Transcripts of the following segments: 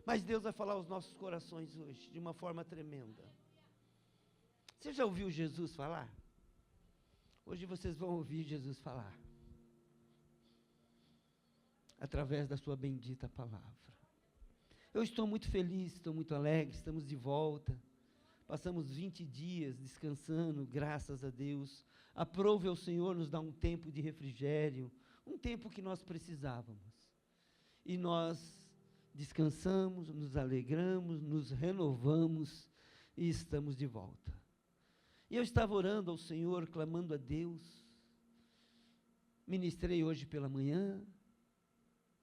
Mas Deus vai falar aos nossos corações hoje, de uma forma tremenda. Você já ouviu Jesus falar? Hoje vocês vão ouvir Jesus falar. Através da sua bendita palavra. Eu estou muito feliz, estou muito alegre, estamos de volta. Passamos 20 dias descansando, graças a Deus. Aprove ao Senhor nos dar um tempo de refrigério, um tempo que nós precisávamos. E nós descansamos, nos alegramos, nos renovamos e estamos de volta. E eu estava orando ao Senhor, clamando a Deus. Ministrei hoje pela manhã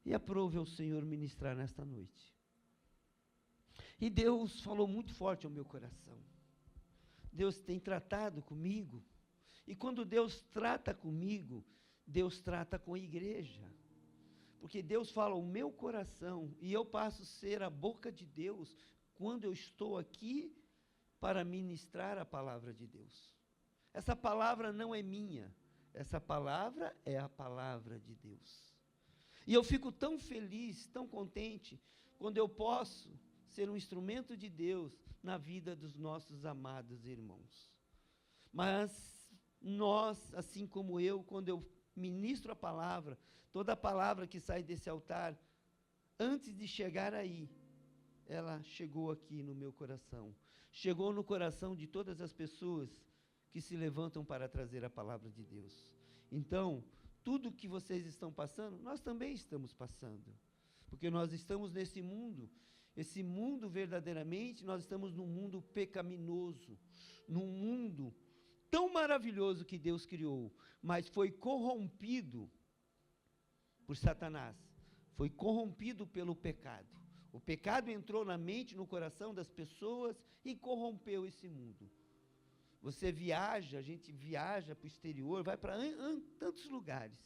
e aprove ao Senhor ministrar nesta noite. E Deus falou muito forte ao meu coração. Deus tem tratado comigo. E quando Deus trata comigo, Deus trata com a igreja. Porque Deus fala ao meu coração e eu passo a ser a boca de Deus quando eu estou aqui para ministrar a palavra de Deus. Essa palavra não é minha. Essa palavra é a palavra de Deus. E eu fico tão feliz, tão contente, quando eu posso ser um instrumento de Deus na vida dos nossos amados irmãos. Mas nós, assim como eu, quando eu ministro a palavra, toda a palavra que sai desse altar, antes de chegar aí, ela chegou aqui no meu coração. Chegou no coração de todas as pessoas que se levantam para trazer a palavra de Deus. Então, tudo que vocês estão passando, nós também estamos passando. Porque nós estamos nesse mundo. Esse mundo, verdadeiramente, nós estamos num mundo pecaminoso, num mundo tão maravilhoso que Deus criou, mas foi corrompido por Satanás, foi corrompido pelo pecado. O pecado entrou na mente, no coração das pessoas e corrompeu esse mundo. Você viaja, a gente viaja para o exterior, vai para tantos lugares.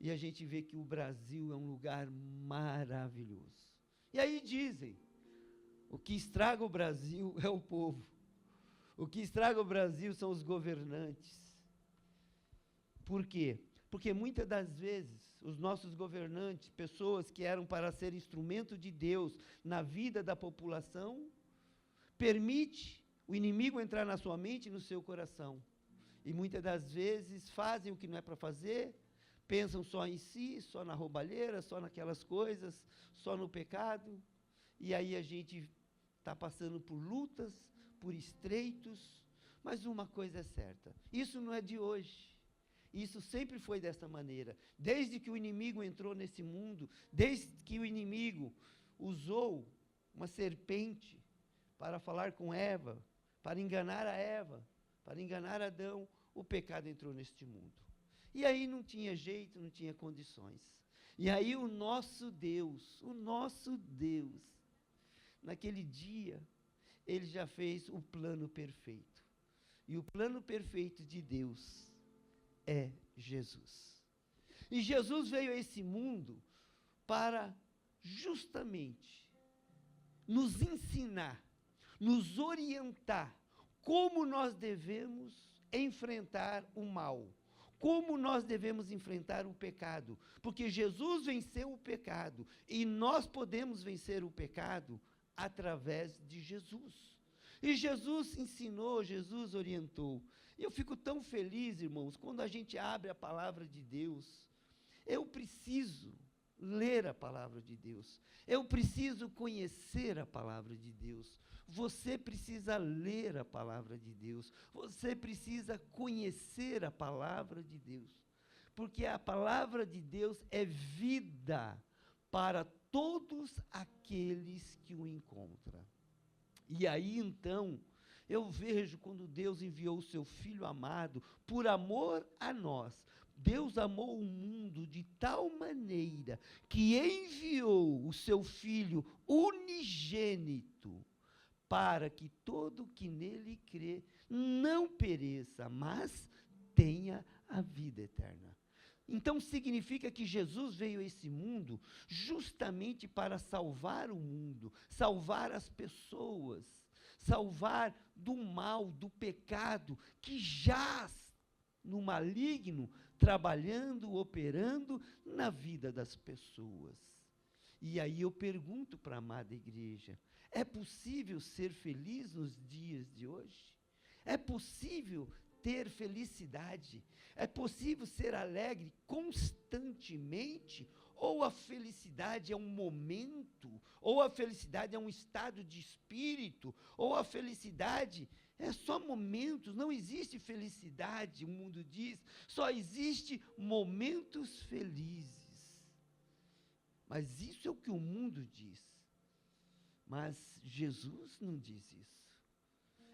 E a gente vê que o Brasil é um lugar maravilhoso. E aí dizem, o que estraga o Brasil é o povo. O que estraga o Brasil são os governantes. Por quê? Porque muitas das vezes, os nossos governantes, pessoas que eram para ser instrumento de Deus na vida da população, permite o inimigo entrar na sua mente e no seu coração. E muitas das vezes fazem o que não é para fazer, pensam só em si, só na roubalheira, só naquelas coisas, só no pecado. E aí a gente está passando por lutas, por estreitos, mas uma coisa é certa, isso não é de hoje. Isso sempre foi dessa maneira. Desde que o inimigo entrou nesse mundo, desde que o inimigo usou uma serpente para falar com Eva, para enganar a Eva, para enganar Adão, o pecado entrou neste mundo. E aí não tinha jeito, não tinha condições. E aí o nosso Deus, naquele dia, ele já fez o plano perfeito. E o plano perfeito de Deus é Jesus. E Jesus veio a esse mundo para justamente nos ensinar, nos orientar como nós devemos enfrentar o mal, como nós devemos enfrentar o pecado, porque Jesus venceu o pecado e nós podemos vencer o pecado através de Jesus. E Jesus ensinou, Jesus orientou. E eu fico tão feliz, irmãos, quando a gente abre a palavra de Deus. Eu preciso ler a palavra de Deus. Eu preciso conhecer a palavra de Deus. Você precisa ler a palavra de Deus. Você precisa conhecer a palavra de Deus. Porque a palavra de Deus é vida para todos aqueles que o encontram. E aí, então, eu vejo quando Deus enviou o seu Filho amado, por amor a nós. Deus amou o mundo de tal maneira que enviou o seu Filho unigênito, para que todo que nele crê não pereça, mas tenha a vida eterna. Então significa que Jesus veio a esse mundo justamente para salvar o mundo, salvar as pessoas, salvar do mal, do pecado que jaz no maligno, trabalhando, operando na vida das pessoas. E aí eu pergunto para a amada igreja, é possível ser feliz nos dias de hoje? É possível ter felicidade? É possível ser alegre constantemente? Ou a felicidade é um momento? Ou a felicidade é um estado de espírito? Ou a felicidade é só momentos? Não existe felicidade, o mundo diz, só existe momentos felizes. Mas isso é o que o mundo diz. Mas Jesus não diz isso.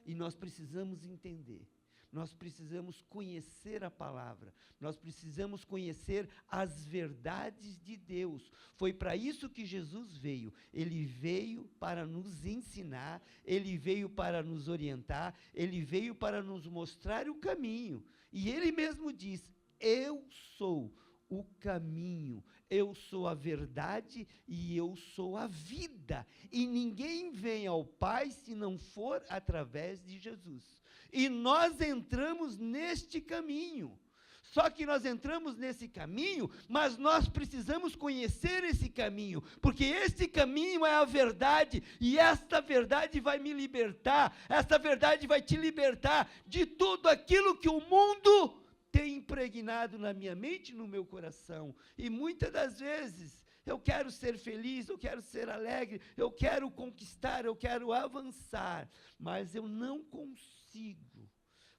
E nós precisamos entender, nós precisamos conhecer a palavra, nós precisamos conhecer as verdades de Deus. Foi para isso que Jesus veio. Ele veio para nos ensinar, ele veio para nos orientar, ele veio para nos mostrar o caminho. E ele mesmo diz: eu sou o caminho, eu sou a verdade e eu sou a vida. E ninguém vem ao Pai se não for através de Jesus. E nós entramos neste caminho. Só que nós entramos nesse caminho, mas nós precisamos conhecer esse caminho, porque esse caminho é a verdade, e esta verdade vai me libertar, esta verdade vai te libertar de tudo aquilo que o mundo tem impregnado na minha mente e no meu coração. E muitas das vezes, eu quero ser feliz, eu quero ser alegre, eu quero conquistar, eu quero avançar, mas eu não consigo.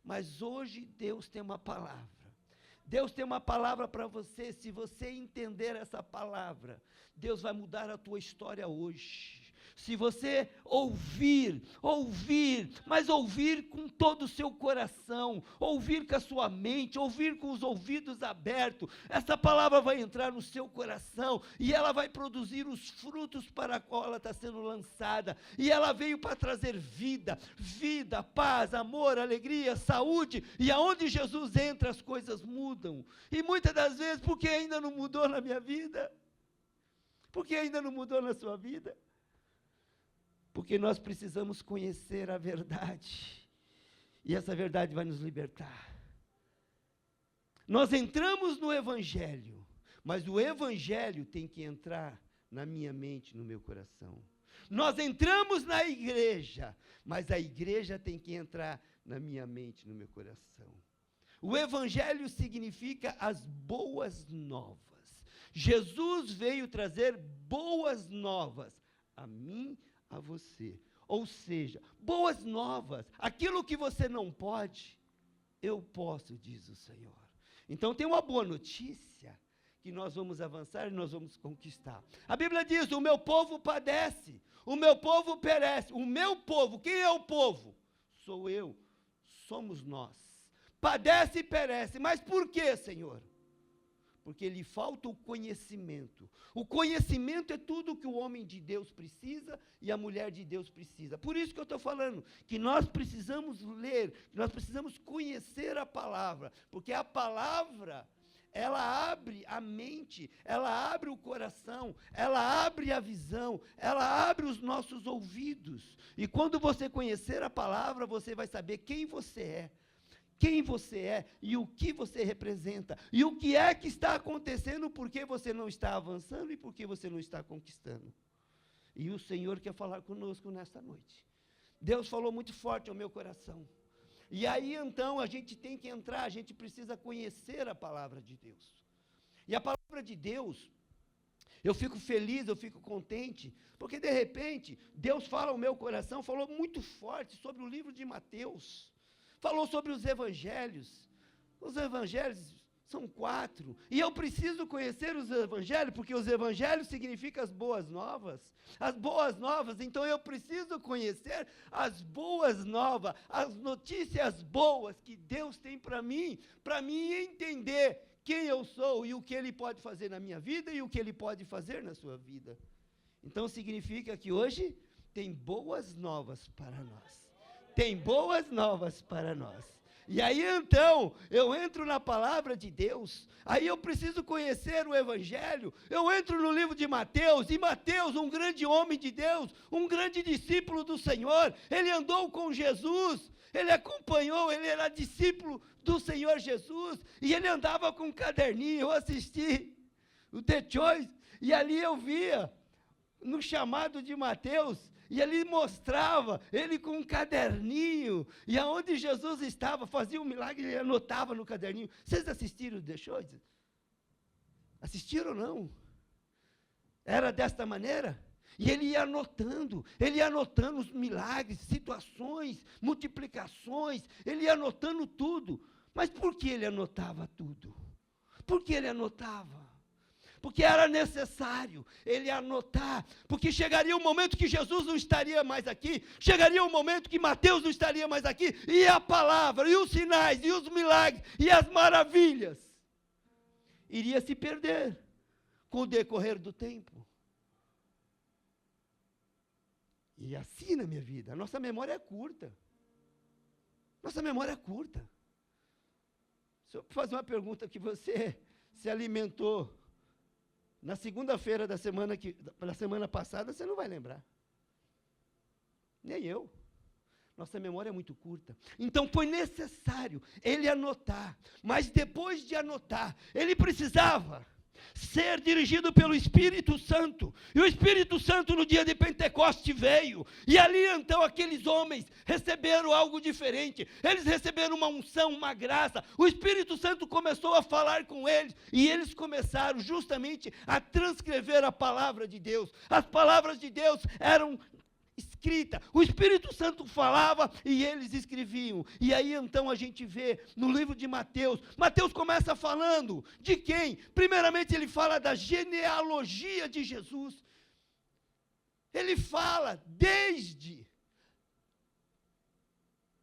Mas hoje Deus tem uma palavra. Deus tem uma palavra para você. Se você entender essa palavra, Deus vai mudar a tua história hoje. Se você ouvir, mas ouvir com todo o seu coração, ouvir com a sua mente, ouvir com os ouvidos abertos, essa palavra vai entrar no seu coração e ela vai produzir os frutos para a qual ela está sendo lançada. E ela veio para trazer vida, paz, amor, alegria, saúde. E aonde Jesus entra, as coisas mudam. E muitas das vezes, por que ainda não mudou na minha vida? Por que ainda não mudou na sua vida? Porque nós precisamos conhecer a verdade, e essa verdade vai nos libertar. Nós entramos no Evangelho, mas o Evangelho tem que entrar na minha mente, no meu coração. Nós entramos na igreja, mas a igreja tem que entrar na minha mente, no meu coração. O Evangelho significa as boas novas. Jesus veio trazer boas novas a mim, a você. Ou seja, boas novas, aquilo que você não pode, eu posso, diz o Senhor. Então tem uma boa notícia, que nós vamos avançar e nós vamos conquistar. A Bíblia diz: o meu povo padece, o meu povo perece. O meu povo, quem é o povo? Sou eu, somos nós. Padece e perece, mas por quê, Senhor? Porque lhe falta o conhecimento. O conhecimento é tudo que o homem de Deus precisa e a mulher de Deus precisa. Por isso que eu estou falando, que nós precisamos ler, que nós precisamos conhecer a palavra, porque a palavra, ela abre a mente, ela abre o coração, ela abre a visão, ela abre os nossos ouvidos. E quando você conhecer a palavra, você vai saber quem você é. Quem você é e o que você representa, e o que é que está acontecendo, por que você não está avançando e por que você não está conquistando. E o Senhor quer falar conosco nesta noite. Deus falou muito forte ao meu coração. E aí então a gente tem que entrar, a gente precisa conhecer a palavra de Deus. E a palavra de Deus, eu fico feliz, eu fico contente, porque de repente Deus fala ao meu coração, falou muito forte sobre o livro de Mateus. Falou sobre os evangelhos. Os evangelhos são 4. E eu preciso conhecer os evangelhos, porque os evangelhos significam as boas novas. As boas novas, então eu preciso conhecer as boas novas, as notícias boas que Deus tem para mim entender quem eu sou e o que Ele pode fazer na minha vida e o que Ele pode fazer na sua vida. Então significa que hoje tem boas novas para nós. Tem boas novas para nós. E aí então, eu entro na palavra de Deus, aí eu preciso conhecer o Evangelho, eu entro no livro de Mateus, e Mateus, um grande homem de Deus, um grande discípulo do Senhor, ele andou com Jesus, ele acompanhou, ele era discípulo do Senhor Jesus, e ele andava com um caderninho. Eu assisti o The Choice, e ali eu via no chamado de Mateus, e ele mostrava, ele com um caderninho, e aonde Jesus estava, fazia um milagre, ele anotava no caderninho. Vocês assistiram o The Choice? Assistiram ou não? Era desta maneira? E ele ia anotando os milagres, situações, multiplicações, ele ia anotando tudo. Mas por que ele anotava tudo? Por que ele anotava? Porque era necessário ele anotar, porque chegaria um momento que Jesus não estaria mais aqui, chegaria um momento que Mateus não estaria mais aqui, e a palavra, e os sinais, e os milagres, e as maravilhas, iria se perder com o decorrer do tempo. E assim na minha vida, a nossa memória é curta. Nossa memória é curta. Se eu fazer uma pergunta que você se alimentou na segunda-feira da semana passada, você não vai lembrar. Nem eu. Nossa memória é muito curta. Então foi necessário ele anotar. Mas depois de anotar, ele precisava ser dirigido pelo Espírito Santo. E o Espírito Santo no dia de Pentecoste veio. E ali então aqueles homens receberam algo diferente. Eles receberam uma unção, uma graça. O Espírito Santo começou a falar com eles. E eles começaram justamente a transcrever a palavra de Deus. As palavras de Deus eram escrita, o Espírito Santo falava e eles escreviam. E aí então a gente vê no livro de Mateus, Mateus começa falando de quem? Primeiramente ele fala da genealogia de Jesus. Ele fala desde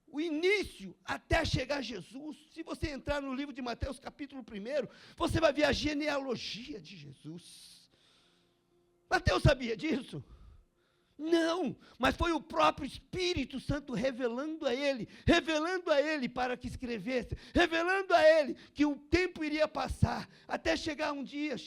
o início até chegar a Jesus. Se você entrar no livro de Mateus capítulo 1, você vai ver a genealogia de Jesus. Mateus sabia disso? Não, mas foi o próprio Espírito Santo revelando a ele para que escrevesse, revelando a ele que o tempo iria passar, até chegar um dia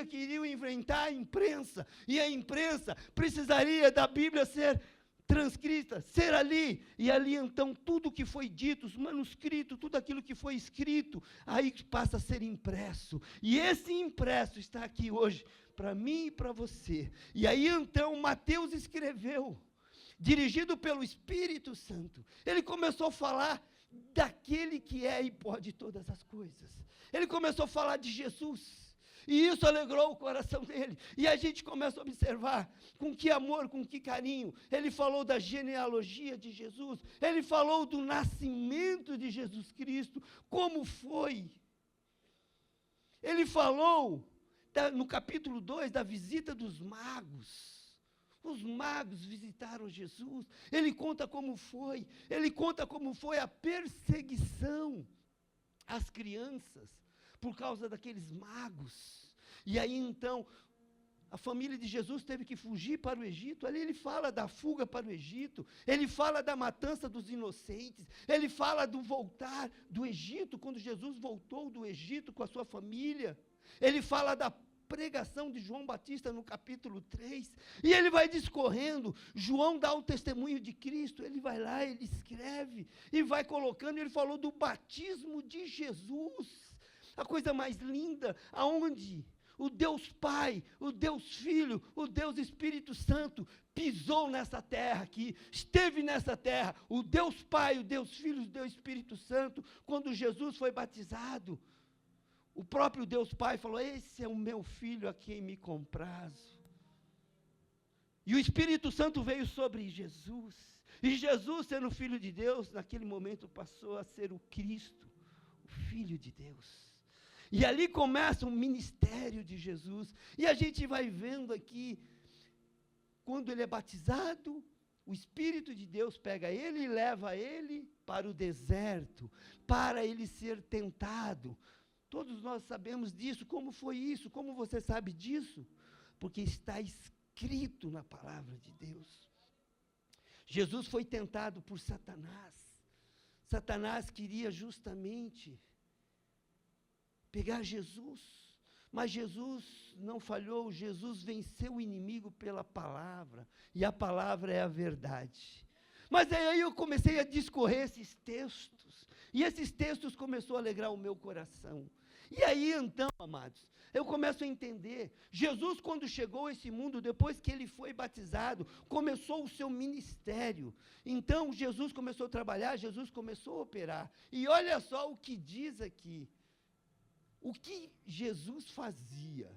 que iriam inventar a imprensa, e a imprensa precisaria da Bíblia ser transcrita, ser ali, e ali então tudo que foi dito, os manuscritos, tudo aquilo que foi escrito, aí passa a ser impresso, e esse impresso está aqui hoje, para mim e para você. E aí então Mateus escreveu, dirigido pelo Espírito Santo, ele começou a falar daquele que é e pode todas as coisas. Ele começou a falar de Jesus, e isso alegrou o coração dele, e a gente começa a observar com que amor, com que carinho, ele falou da genealogia de Jesus, ele falou do nascimento de Jesus Cristo, como foi. Ele falou no capítulo 2, da visita dos magos. Os magos visitaram Jesus. Ele conta como foi. Ele conta como foi a perseguição às crianças por causa daqueles magos. E aí então, a família de Jesus teve que fugir para o Egito. Ali ele fala da fuga para o Egito. Ele fala da matança dos inocentes. Ele fala do voltar do Egito, quando Jesus voltou do Egito com a sua família. Ele fala da pregação de João Batista no capítulo 3, e ele vai discorrendo. João dá o testemunho de Cristo, ele vai lá, ele escreve, e vai colocando. Ele falou do batismo de Jesus, a coisa mais linda, aonde o Deus Pai, o Deus Filho, o Deus Espírito Santo pisou nessa terra aqui, esteve nessa terra, o Deus Pai, o Deus Filho, o Deus Espírito Santo, quando Jesus foi batizado. O próprio Deus Pai falou: esse é o meu filho a quem me comprazo. E o Espírito Santo veio sobre Jesus. E Jesus, sendo filho de Deus, naquele momento passou a ser o Cristo, o Filho de Deus. E ali começa o ministério de Jesus. E a gente vai vendo aqui, quando ele é batizado, o Espírito de Deus pega ele e leva ele para o deserto, para ele ser tentado. Todos nós sabemos disso. Como foi isso? Como você sabe disso? Porque está escrito na palavra de Deus. Jesus foi tentado por Satanás. Satanás queria justamente pegar Jesus, mas Jesus não falhou. Jesus venceu o inimigo pela palavra, e a palavra é a verdade. Mas aí eu comecei a discorrer esses textos, e esses textos começaram a alegrar o meu coração. E aí então, amados, Eu começo a entender. Jesus, quando chegou a esse mundo, depois que ele foi batizado, começou o seu ministério. Então, Jesus começou a trabalhar, Jesus começou a operar. E olha só o que diz aqui. O que Jesus fazia?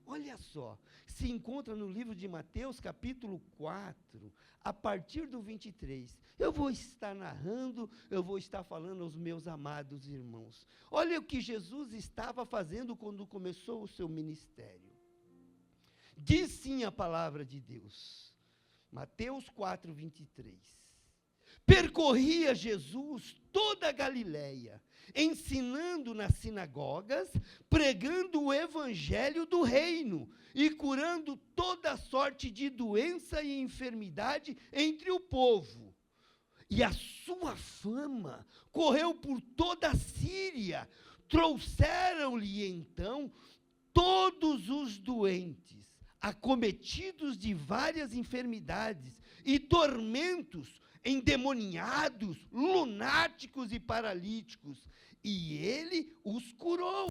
Olha só, se encontra no livro de Mateus, capítulo 4, a partir do 23. Eu vou estar narrando, eu vou estar falando aos meus amados irmãos. Olha o que Jesus estava fazendo quando começou o seu ministério. Diz sim a palavra de Deus. Mateus 4, 23. Percorria Jesus toda a Galileia, ensinando nas sinagogas, pregando o evangelho do reino e curando toda sorte de doença e enfermidade entre o povo. E a sua fama correu por toda a Síria. Trouxeram-lhe então todos os doentes, acometidos de várias enfermidades e tormentos, endemoniados, lunáticos e paralíticos, e ele os curou.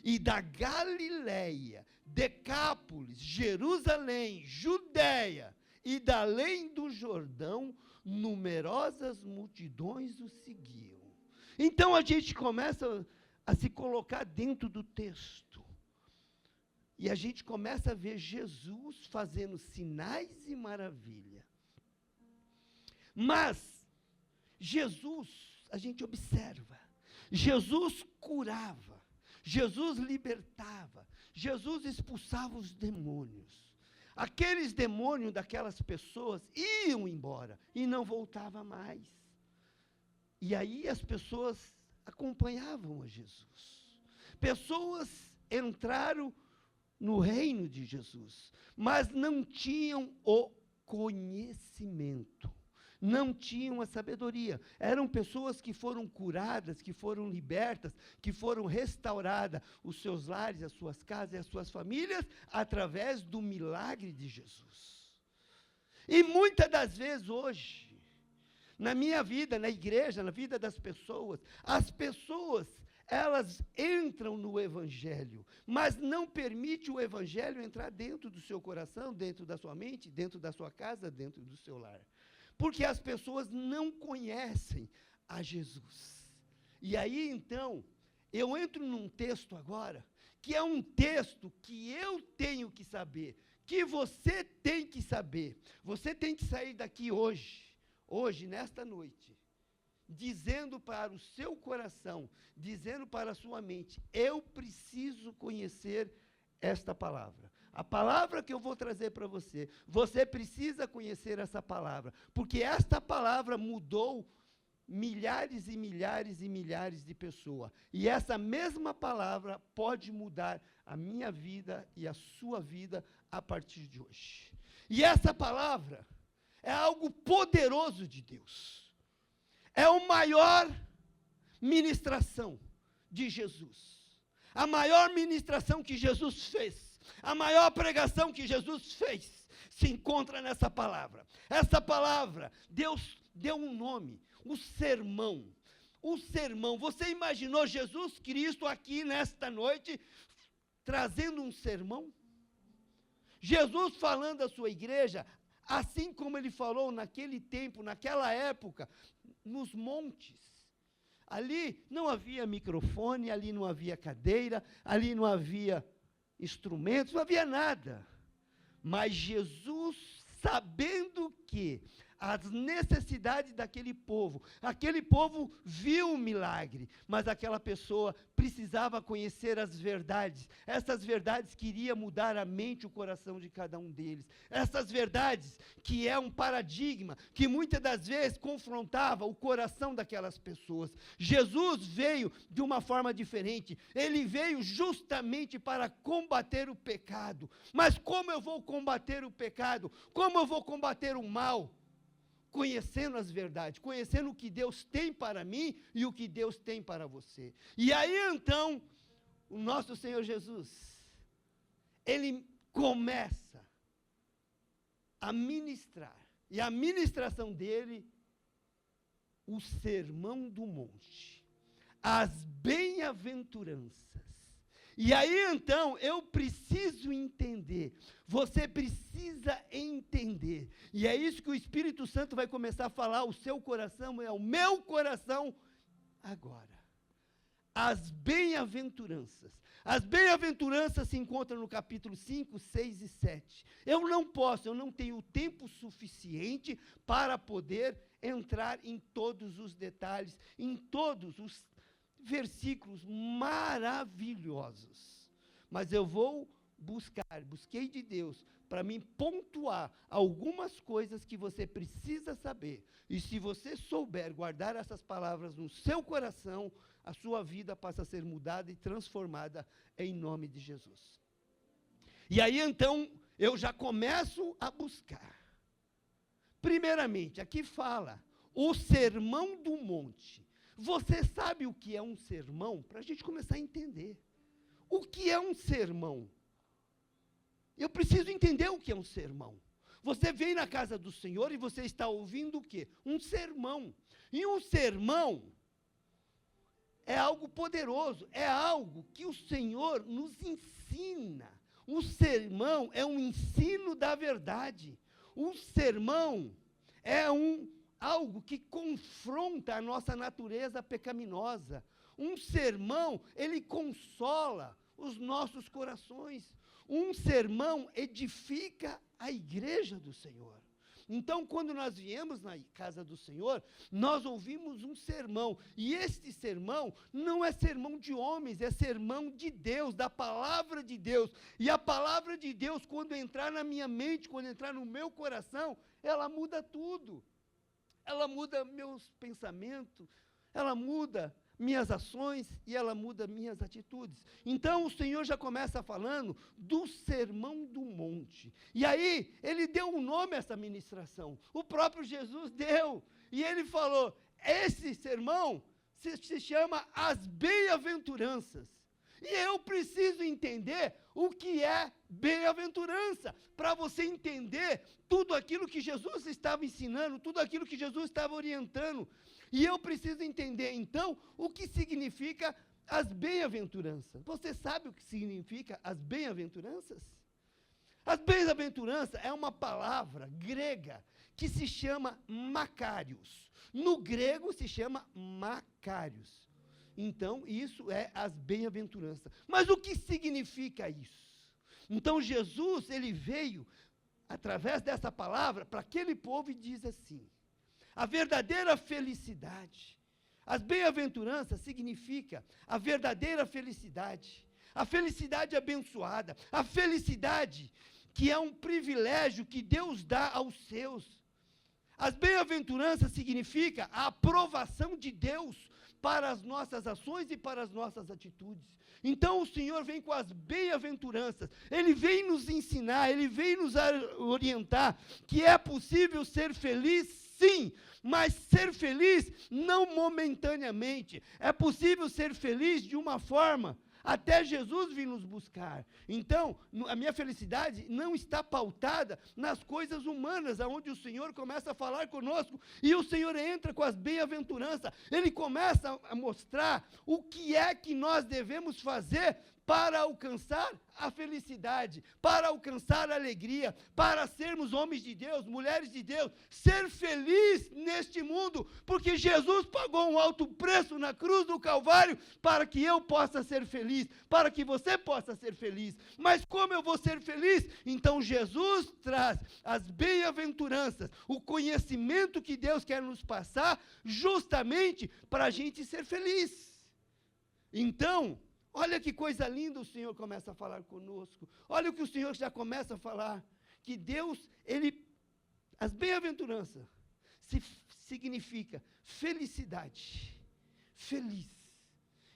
E da Galileia, Decápolis, Jerusalém, Judéia e da além do Jordão, numerosas multidões o seguiam. Então a gente começa a se colocar dentro do texto. E a gente começa a ver Jesus fazendo sinais e maravilha. Mas Jesus, a gente observa, Jesus curava, Jesus libertava, Jesus expulsava os demônios. Aqueles demônios daquelas pessoas iam embora e não voltavam mais. E aí as pessoas acompanhavam a Jesus. Pessoas entraram no reino de Jesus, mas não tinham o conhecimento. Não tinham a sabedoria. Eram pessoas que foram curadas, que foram libertas, que foram restauradas, os seus lares, as suas casas e as suas famílias, através do milagre de Jesus. E muitas das vezes hoje, na minha vida, na igreja, na vida das pessoas, as pessoas, elas entram no Evangelho, mas não permite o Evangelho entrar dentro do seu coração, dentro da sua mente, dentro da sua casa, dentro do seu lar. Porque as pessoas não conhecem a Jesus. E aí, então, eu entro num texto agora, que é um texto que eu tenho que saber, que você tem que saber. Você tem que sair daqui hoje, nesta noite, dizendo para o seu coração, dizendo para a sua mente, eu preciso conhecer esta palavra. A palavra que eu vou trazer para você, você precisa conhecer essa palavra, porque esta palavra mudou milhares e milhares e milhares de pessoas. E essa mesma palavra pode mudar a minha vida e a sua vida a partir de hoje. E essa palavra é algo poderoso de Deus. É a maior ministração de Jesus. A maior ministração que Jesus fez. A maior pregação que Jesus fez se encontra nessa palavra. Essa palavra, Deus deu um nome, o sermão. O sermão. Você imaginou Jesus Cristo aqui nesta noite trazendo um sermão? Jesus falando à sua igreja, assim como ele falou naquele tempo, naquela época, nos montes. Ali não havia microfone, ali não havia cadeira, ali não havia instrumentos, não havia nada. Mas Jesus, sabendo que as necessidades daquele povo, aquele povo viu o milagre, mas aquela pessoa precisava conhecer as verdades. Essas verdades queriam mudar a mente e o coração de cada um deles. Essas verdades que é um paradigma, que muitas das vezes confrontava o coração daquelas pessoas. Jesus veio de uma forma diferente. Ele veio justamente para combater o pecado. Mas como eu vou combater o pecado? Como eu vou combater o mal? Conhecendo as verdades, conhecendo o que Deus tem para mim e o que Deus tem para você. E aí, então, o nosso Senhor Jesus, ele começa a ministrar, e a ministração dele, o Sermão do Monte, as bem-aventuranças. E aí, então, eu preciso entender, você precisa entender, e é isso que o Espírito Santo vai começar a falar, o seu coração é o meu coração agora. As bem-aventuranças se encontram no capítulo 5, 6 e 7. Eu não tenho tempo suficiente para poder entrar em todos os detalhes, em todos os versículos maravilhosos. Mas eu vou busquei de Deus, para me pontuar algumas coisas que você precisa saber. E se você souber guardar essas palavras no seu coração, a sua vida passa a ser mudada e transformada em nome de Jesus. E aí, então, eu já começo a buscar. Primeiramente, aqui fala, o Sermão do Monte. Você sabe o que é um sermão? Para a gente começar a entender. O que é um sermão? Eu preciso entender o que é um sermão. Você vem na casa do Senhor e você está ouvindo o quê? Um sermão. E um sermão é algo poderoso, é algo que o Senhor nos ensina. O sermão é um ensino da verdade. O sermão é algo que confronta a nossa natureza pecaminosa. Um sermão, ele consola os nossos corações. Um sermão edifica a igreja do Senhor. Então, quando nós viemos na casa do Senhor, nós ouvimos um sermão. E este sermão não é sermão de homens, é sermão de Deus, da palavra de Deus. E a palavra de Deus, quando entrar na minha mente, quando entrar no meu coração, ela muda tudo. Ela muda meus pensamentos, ela muda minhas ações e ela muda minhas atitudes. Então o Senhor já começa falando do Sermão do Monte. E aí ele deu um nome a essa ministração. O próprio Jesus deu. E ele falou, esse sermão se chama as bem-aventuranças. E eu preciso entender o que é bem-aventurança, para você entender tudo aquilo que Jesus estava ensinando, tudo aquilo que Jesus estava orientando. E eu preciso entender, então, o que significa as bem-aventuranças. Você sabe o que significa as bem-aventuranças? As bem-aventuranças é uma palavra grega que se chama Macários. No grego se chama Macários. Então, isso é as bem-aventuranças. Mas o que significa isso? Então, Jesus, ele veio, através dessa palavra, para aquele povo e diz assim, a verdadeira felicidade, as bem-aventuranças significa a verdadeira felicidade, a felicidade abençoada, a felicidade que é um privilégio que Deus dá aos seus. As bem-aventuranças significa a aprovação de Deus para as nossas ações e para as nossas atitudes. Então o Senhor vem com as bem-aventuranças, Ele vem nos ensinar, Ele vem nos orientar, que é possível ser feliz, sim, mas ser feliz não momentaneamente, é possível ser feliz de uma forma, até Jesus vir nos buscar. Então, a minha felicidade não está pautada nas coisas humanas, aonde o Senhor começa a falar conosco, e o Senhor entra com as bem-aventuranças, Ele começa a mostrar o que é que nós devemos fazer para alcançar a felicidade, para alcançar a alegria, para sermos homens de Deus, mulheres de Deus, ser feliz neste mundo, porque Jesus pagou um alto preço na cruz do Calvário para que eu possa ser feliz, para que você possa ser feliz. Mas como eu vou ser feliz? Então Jesus traz as bem-aventuranças, o conhecimento que Deus quer nos passar, justamente para a gente ser feliz. Então, olha que coisa linda o Senhor começa a falar conosco. Olha o que o Senhor já começa a falar. Que Deus, as bem-aventuranças significa felicidade. Feliz.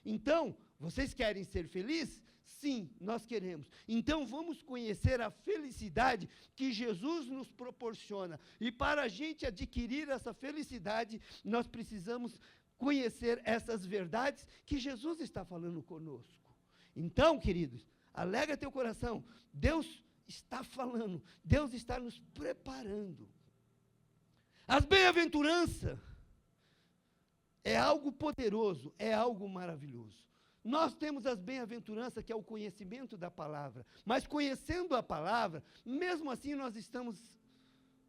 Então, vocês querem ser felizes? Sim, nós queremos. Então, vamos conhecer a felicidade que Jesus nos proporciona. E para a gente adquirir essa felicidade, nós precisamos conhecer essas verdades que Jesus está falando conosco. Então, queridos, alegra teu coração, Deus está falando, Deus está nos preparando. As bem-aventuranças é algo poderoso, é algo maravilhoso. Nós temos as bem-aventuranças, que é o conhecimento da palavra. Mas conhecendo a palavra, mesmo assim nós estamos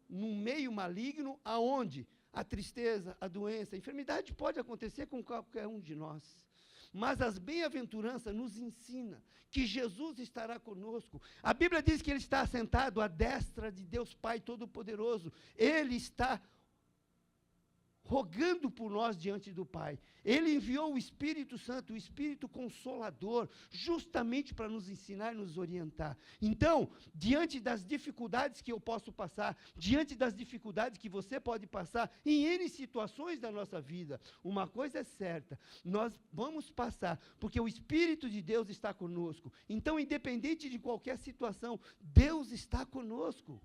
num meio maligno, aonde a tristeza, a doença, a enfermidade pode acontecer com qualquer um de nós. Mas as bem-aventuranças nos ensina que Jesus estará conosco. A Bíblia diz que Ele está assentado à destra de Deus Pai Todo-Poderoso. Ele está rogando por nós diante do Pai. Ele enviou o Espírito Santo, o Espírito Consolador, justamente para nos ensinar e nos orientar. Então, diante das dificuldades que eu posso passar, diante das dificuldades que você pode passar, em N situações da nossa vida, uma coisa é certa, nós vamos passar, porque o Espírito de Deus está conosco. Então, independente de qualquer situação, Deus está conosco.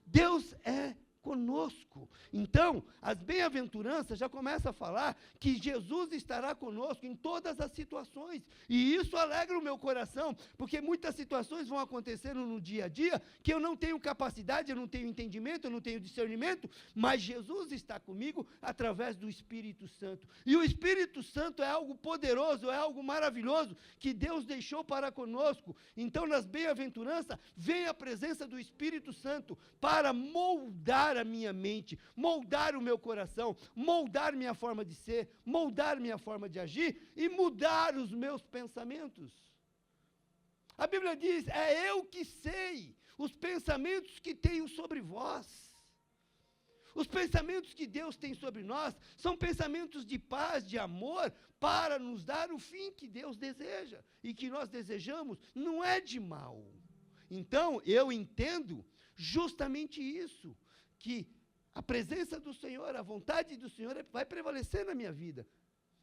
Deus é conosco. Então, as bem-aventuranças já começam a falar que Jesus estará conosco em todas as situações. E isso alegra o meu coração, porque muitas situações vão acontecendo no dia a dia que eu não tenho capacidade, eu não tenho entendimento, eu não tenho discernimento, mas Jesus está comigo através do Espírito Santo. E o Espírito Santo é algo poderoso, é algo maravilhoso que Deus deixou para conosco. Então, nas bem-aventuranças, vem a presença do Espírito Santo para moldar a minha mente, moldar o meu coração, moldar minha forma de ser, moldar minha forma de agir e mudar os meus pensamentos. A Bíblia diz, é eu que sei os pensamentos que tenho sobre vós. Os pensamentos que Deus tem sobre nós são pensamentos de paz, de amor, para nos dar o fim que Deus deseja e que nós desejamos, não é de mal. Então, eu entendo justamente isso, que a presença do Senhor, a vontade do Senhor vai prevalecer na minha vida.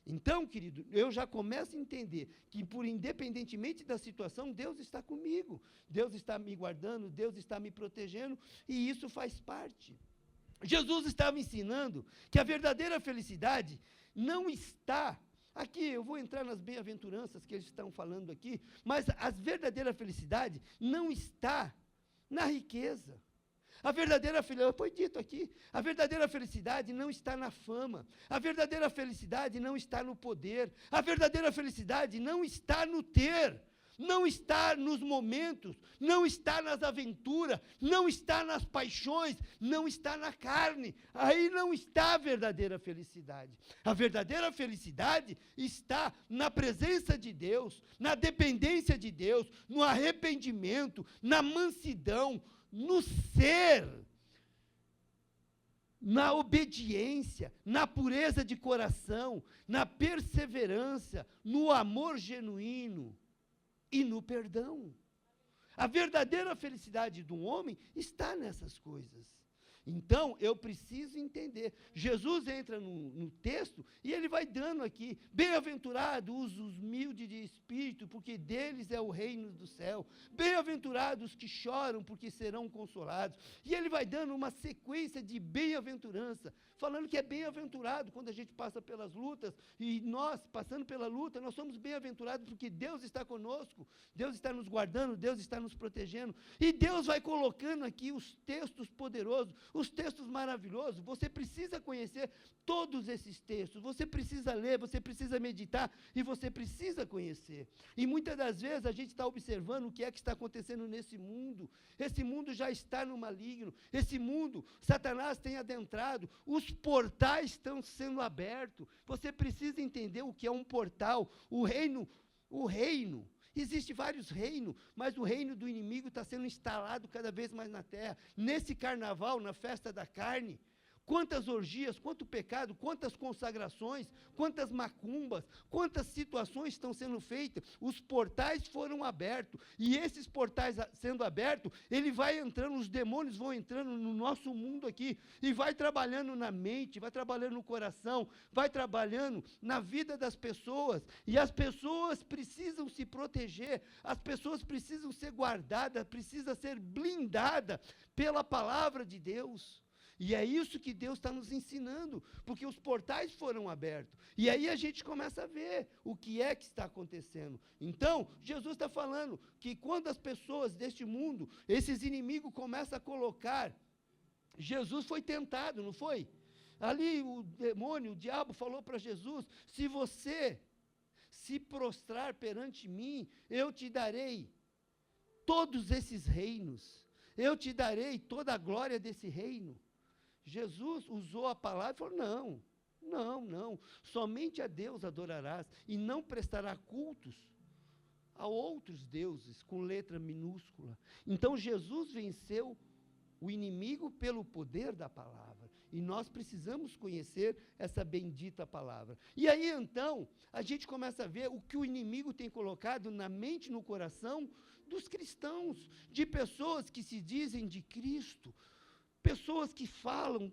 Então, querido, eu já começo a entender que, por independentemente da situação, Deus está comigo, Deus está me guardando, Deus está me protegendo, e isso faz parte. Jesus estava ensinando que a verdadeira felicidade não está... Aqui, eu vou entrar nas bem-aventuranças que eles estão falando aqui, mas a verdadeira felicidade não está na riqueza. A verdadeira felicidade, foi dito aqui, a verdadeira felicidade não está na fama, a verdadeira felicidade não está no poder, a verdadeira felicidade não está no ter, não está nos momentos, não está nas aventuras, não está nas paixões, não está na carne, aí não está a verdadeira felicidade. A verdadeira felicidade está na presença de Deus, na dependência de Deus, no arrependimento, na mansidão, no ser, na obediência, na pureza de coração, na perseverança, no amor genuíno e no perdão. A verdadeira felicidade do homem está nessas coisas. Então, eu preciso entender. Jesus entra no texto e ele vai dando aqui, bem-aventurados os humildes de espírito, porque deles é o reino do céu. Bem-aventurados que choram, porque serão consolados. E ele vai dando uma sequência de bem-aventurança, falando que é bem-aventurado quando a gente passa pelas lutas, e nós, passando pela luta, nós somos bem-aventurados porque Deus está conosco, Deus está nos guardando, Deus está nos protegendo, e Deus vai colocando aqui os textos poderosos, os textos maravilhosos. Você precisa conhecer todos esses textos, você precisa ler, você precisa meditar, e você precisa conhecer. E muitas das vezes a gente está observando o que é que está acontecendo nesse mundo. Esse mundo já está no maligno, esse mundo, Satanás tem adentrado, os portais estão sendo abertos. Você precisa entender o que é um portal, o reino. Existem vários reinos, mas o reino do inimigo está sendo instalado cada vez mais na terra. Nesse carnaval, na festa da carne, quantas orgias, quanto pecado, quantas consagrações, quantas macumbas, quantas situações estão sendo feitas. Os portais foram abertos, e esses portais sendo abertos, ele vai entrando, os demônios vão entrando no nosso mundo aqui, e vai trabalhando na mente, vai trabalhando no coração, vai trabalhando na vida das pessoas, e as pessoas precisam se proteger, as pessoas precisam ser guardadas, precisam ser blindadas pela palavra de Deus. E é isso que Deus está nos ensinando, porque os portais foram abertos. E aí a gente começa a ver o que é que está acontecendo. Então, Jesus está falando que quando as pessoas deste mundo, esses inimigos começam a colocar, Jesus foi tentado, não foi? Ali o demônio, o diabo falou para Jesus, se se prostrar perante mim, eu te darei todos esses reinos. Eu te darei toda a glória desse reino. Jesus usou a palavra e falou, não, somente a Deus adorarás e não prestará cultos a outros deuses, com letra minúscula. Então, Jesus venceu o inimigo pelo poder da palavra. E nós precisamos conhecer essa bendita palavra. E aí, então, a gente começa a ver o que o inimigo tem colocado na mente e no coração dos cristãos, de pessoas que se dizem de Cristo, pessoas que falam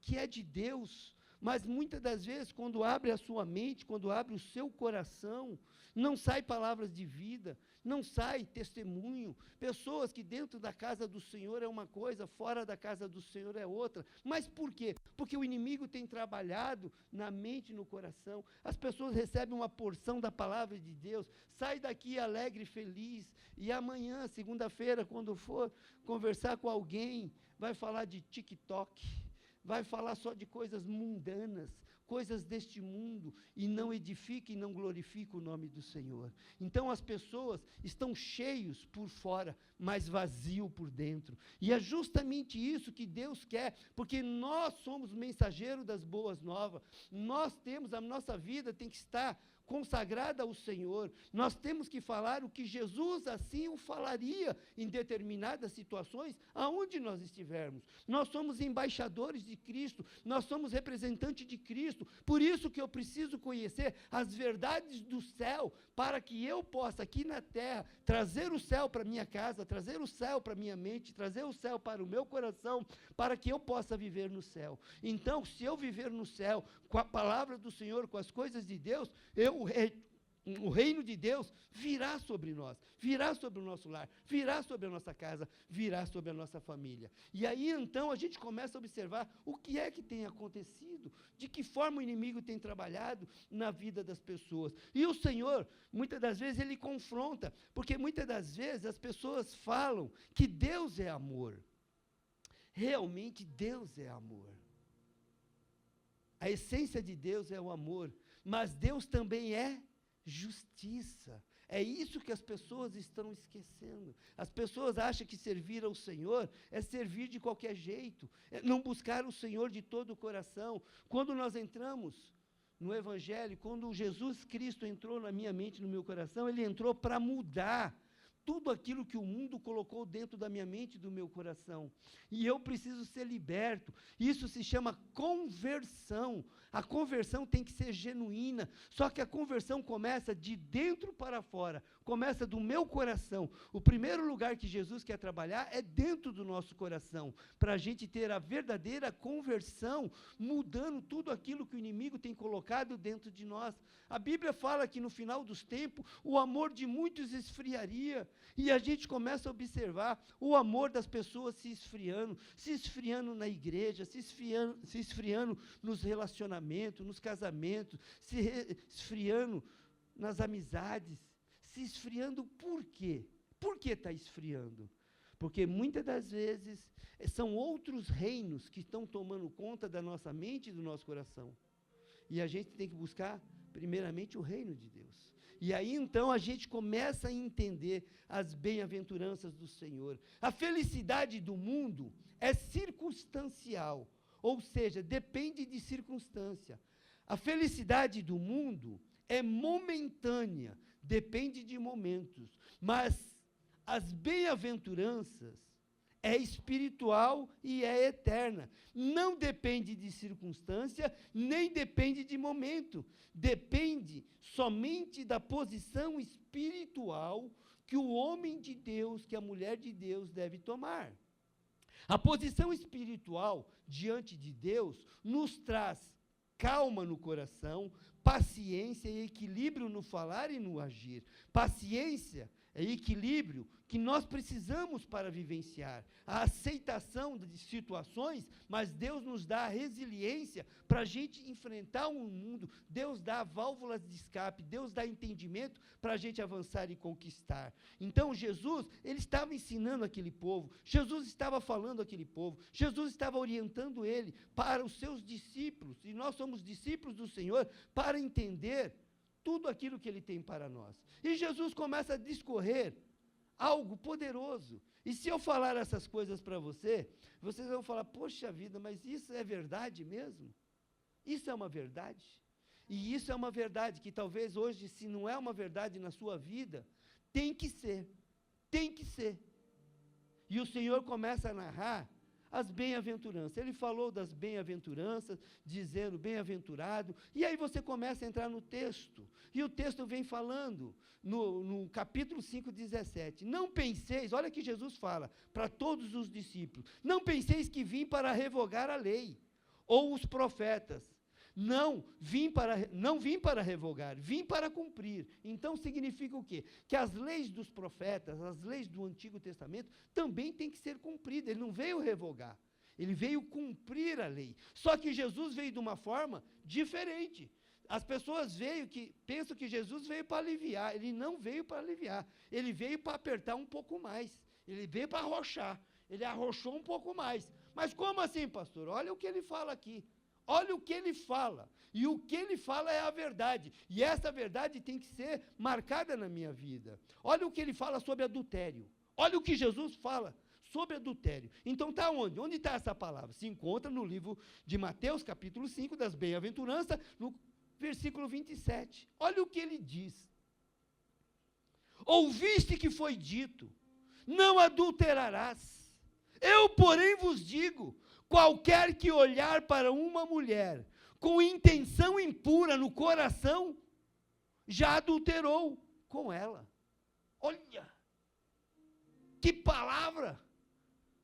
que é de Deus, mas muitas das vezes, quando abre a sua mente, quando abre o seu coração, não sai palavras de vida, não sai testemunho. Pessoas que dentro da casa do Senhor é uma coisa, fora da casa do Senhor é outra. Mas por quê? Porque o inimigo tem trabalhado na mente e no coração. As pessoas recebem uma porção da palavra de Deus, sai daqui alegre e feliz, e amanhã, segunda-feira, quando for conversar com alguém, vai falar de TikTok, vai falar só de coisas mundanas, coisas deste mundo, e não edifica e não glorifica o nome do Senhor. Então as pessoas estão cheios por fora, mas vazio por dentro. E é justamente isso que Deus quer, porque nós somos mensageiros das boas novas. Nós temos, a nossa vida tem que estar consagrada ao Senhor. Nós temos que falar o que Jesus assim o falaria em determinadas situações, aonde nós estivermos. Nós somos embaixadores de Cristo, nós somos representantes de Cristo. Por isso que eu preciso conhecer as verdades do céu, para que eu possa aqui na terra trazer o céu para minha casa, trazer o céu para minha mente, trazer o céu para o meu coração, para que eu possa viver no céu. Então, se eu viver no céu com a palavra do Senhor, com as coisas de Deus, o reino de Deus virá sobre nós, virá sobre o nosso lar, virá sobre a nossa casa, virá sobre a nossa família. E aí, então, a gente começa a observar o que é que tem acontecido, de que forma o inimigo tem trabalhado na vida das pessoas. E o Senhor, muitas das vezes, Ele confronta, porque muitas das vezes as pessoas falam que Deus é amor. Realmente, Deus é amor. A essência de Deus é o amor, mas Deus também é justiça. É isso que as pessoas estão esquecendo. As pessoas acham que servir ao Senhor é servir de qualquer jeito, é não buscar o Senhor de todo o coração. Quando nós entramos no Evangelho, quando Jesus Cristo entrou na minha mente, no meu coração, Ele entrou para mudar tudo aquilo que o mundo colocou dentro da minha mente e do meu coração. E eu preciso ser liberto. Isso se chama conversão. A conversão tem que ser genuína. Só que a conversão começa de dentro para fora. Começa do meu coração. O primeiro lugar que Jesus quer trabalhar é dentro do nosso coração. Para a gente ter a verdadeira conversão, mudando tudo aquilo que o inimigo tem colocado dentro de nós. A Bíblia fala que no final dos tempos, o amor de muitos esfriaria. E a gente começa a observar o amor das pessoas se esfriando na igreja, se esfriando nos relacionamentos, nos casamentos, se esfriando nas amizades, se esfriando por quê? Por que está esfriando? Porque muitas das vezes são outros reinos que estão tomando conta da nossa mente e do nosso coração. E a gente tem que buscar, primeiramente, o reino de Deus. E aí, então, a gente começa a entender as bem-aventuranças do Senhor. A felicidade do mundo é circunstancial, ou seja, depende de circunstância. A felicidade do mundo é momentânea, depende de momentos. Mas as bem-aventuranças é espiritual e é eterna. Não depende de circunstância, nem depende de momento. Depende somente da posição espiritual que o homem de Deus, que a mulher de Deus deve tomar. A posição espiritual diante de Deus nos traz calma no coração, paciência e equilíbrio no falar e no agir. Paciência é equilíbrio que nós precisamos para vivenciar. A aceitação de situações, mas Deus nos dá a resiliência para a gente enfrentar um mundo. Deus dá válvulas de escape, Deus dá entendimento para a gente avançar e conquistar. Então Jesus, Ele estava ensinando aquele povo, Jesus estava falando àquele povo, Jesus estava orientando ele para os seus discípulos, e nós somos discípulos do Senhor, para entender tudo aquilo que Ele tem para nós. E Jesus começa a discorrer algo poderoso. E se eu falar essas coisas para vocês vão falar, poxa vida, mas isso é verdade mesmo? Isso é uma verdade? E isso é uma verdade que talvez hoje, se não é uma verdade na sua vida, tem que ser. Tem que ser. E o Senhor começa a narrar as bem-aventuranças. Ele falou das bem-aventuranças, dizendo bem-aventurado, e aí você começa a entrar no texto, e o texto vem falando, no capítulo 5, 17, não penseis, olha que Jesus fala, para todos os discípulos, não penseis que vim para revogar a lei, ou os profetas, não vim para revogar, vim para cumprir. Então significa o quê? Que as leis dos profetas, as leis do Antigo Testamento, também têm que ser cumpridas. Ele não veio revogar, ele veio cumprir a lei. Só que Jesus veio de uma forma diferente. As pessoas pensam que Jesus veio para aliviar. Ele não veio para aliviar, ele veio para apertar um pouco mais, ele veio para arrochar, ele arrochou um pouco mais. Mas como assim, pastor? Olha o que ele fala aqui. Olha o que ele fala, e o que ele fala é a verdade, e essa verdade tem que ser marcada na minha vida. Olha o que ele fala sobre adultério, olha o que Jesus fala sobre adultério. Então está onde? Onde está essa palavra? Se encontra no livro de Mateus, capítulo 5, das bem-aventuranças, no versículo 27. Olha o que ele diz. Ouviste que foi dito, não adulterarás. Eu, porém, vos digo, qualquer que olhar para uma mulher com intenção impura no coração, já adulterou com ela. Olha, que palavra!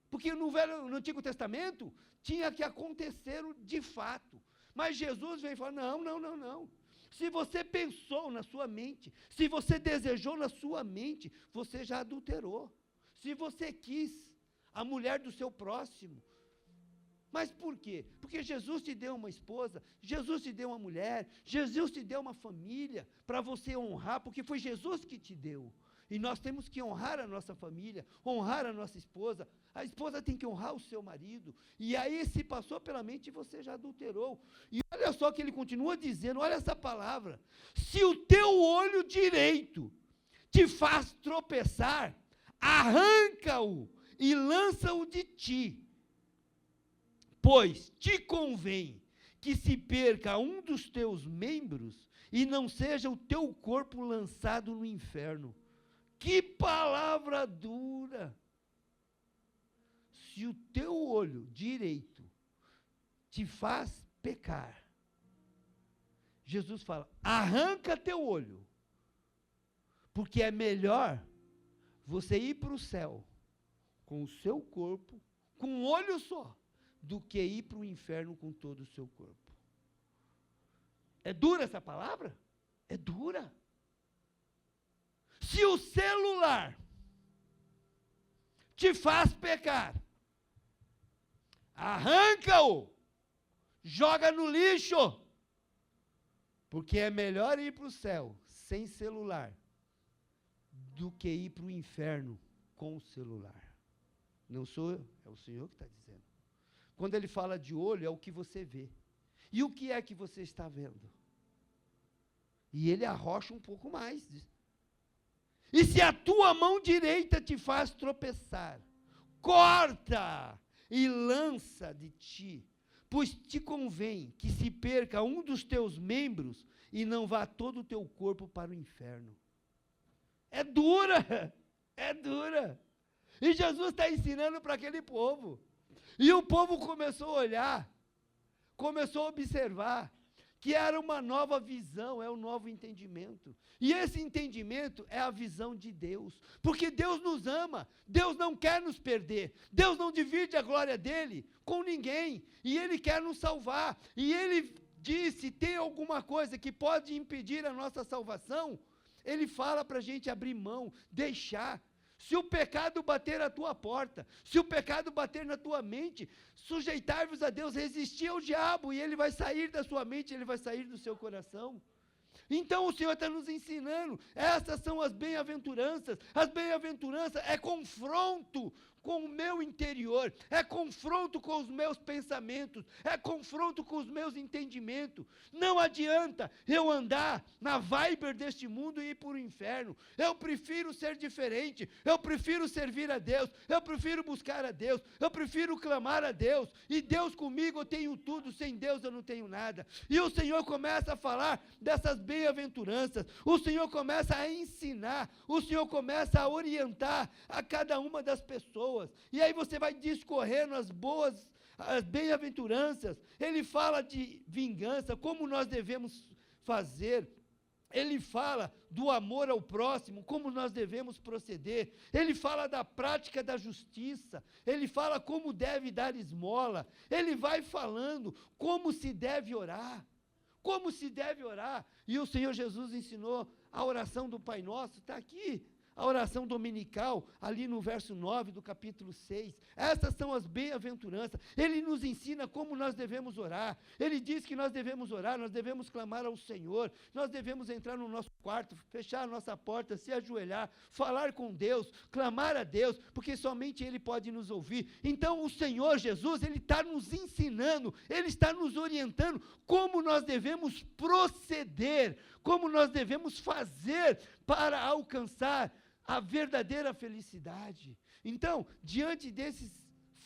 Porque no Antigo Testamento tinha que acontecer de fato. Mas Jesus vem e fala, não. Se você pensou na sua mente, se você desejou na sua mente, você já adulterou. Se você quis a mulher do seu próximo, mas por quê? Porque Jesus te deu uma esposa, Jesus te deu uma mulher, Jesus te deu uma família para você honrar, porque foi Jesus que te deu. E nós temos que honrar a nossa família, honrar a nossa esposa. A esposa tem que honrar o seu marido. E aí, se passou pela mente, você já adulterou. E olha só que ele continua dizendo, olha essa palavra. Se o teu olho direito te faz tropeçar, arranca-o e lança-o de ti. Pois te convém que se perca um dos teus membros e não seja o teu corpo lançado no inferno. Que palavra dura! Se o teu olho direito te faz pecar, Jesus fala, arranca teu olho, porque é melhor você ir para o céu com o seu corpo, com um olho só, do que ir para o inferno com todo o seu corpo. É dura essa palavra? É dura. Se o celular te faz pecar, arranca-o, joga no lixo, porque é melhor ir para o céu sem celular do que ir para o inferno com o celular. Não sou eu, é o Senhor que está dizendo. Quando ele fala de olho, é o que você vê. E o que é que você está vendo? E ele arrocha um pouco mais. E se a tua mão direita te faz tropeçar, corta e lança de ti, pois te convém que se perca um dos teus membros e não vá todo o teu corpo para o inferno. É dura, é dura. E Jesus está ensinando para aquele povo. E o povo começou a olhar, começou a observar, que era uma nova visão, é um novo entendimento. E esse entendimento é a visão de Deus. Porque Deus nos ama, Deus não quer nos perder, Deus não divide a glória dele com ninguém, e ele quer nos salvar. E ele diz, se tem alguma coisa que pode impedir a nossa salvação, ele fala para a gente abrir mão, deixar. Se o pecado bater à tua porta, se o pecado bater na tua mente, sujeitar-vos a Deus, resistir ao diabo, e ele vai sair da sua mente, ele vai sair do seu coração. Então o Senhor está nos ensinando, essas são as bem-aventuranças é confronto com o meu interior, é confronto com os meus pensamentos, é confronto com os meus entendimentos. Não adianta eu andar na Viber deste mundo e ir para o inferno. Eu prefiro ser diferente, eu prefiro servir a Deus, eu prefiro buscar a Deus, eu prefiro clamar a Deus, e Deus comigo eu tenho tudo, sem Deus eu não tenho nada. E o Senhor começa a falar dessas bem-aventuranças, o Senhor começa a ensinar, o Senhor começa a orientar a cada uma das pessoas, e aí você vai discorrendo as bem-aventuranças. Ele fala de vingança, como nós devemos fazer. Ele fala do amor ao próximo, como nós devemos proceder. Ele fala da prática da justiça. Ele fala como deve dar esmola. Ele vai falando como se deve orar. Como se deve orar. E o Senhor Jesus ensinou a oração do Pai Nosso, está aqui. A oração dominical, ali no verso 9 do capítulo 6. Essas são as bem-aventuranças. Ele nos ensina como nós devemos orar. Ele diz que nós devemos orar, nós devemos clamar ao Senhor, nós devemos entrar no nosso quarto, fechar a nossa porta, se ajoelhar, falar com Deus, clamar a Deus, porque somente Ele pode nos ouvir. Então o Senhor Jesus, Ele está nos ensinando, Ele está nos orientando como nós devemos proceder, como nós devemos fazer para alcançar a verdadeira felicidade. Então, diante desses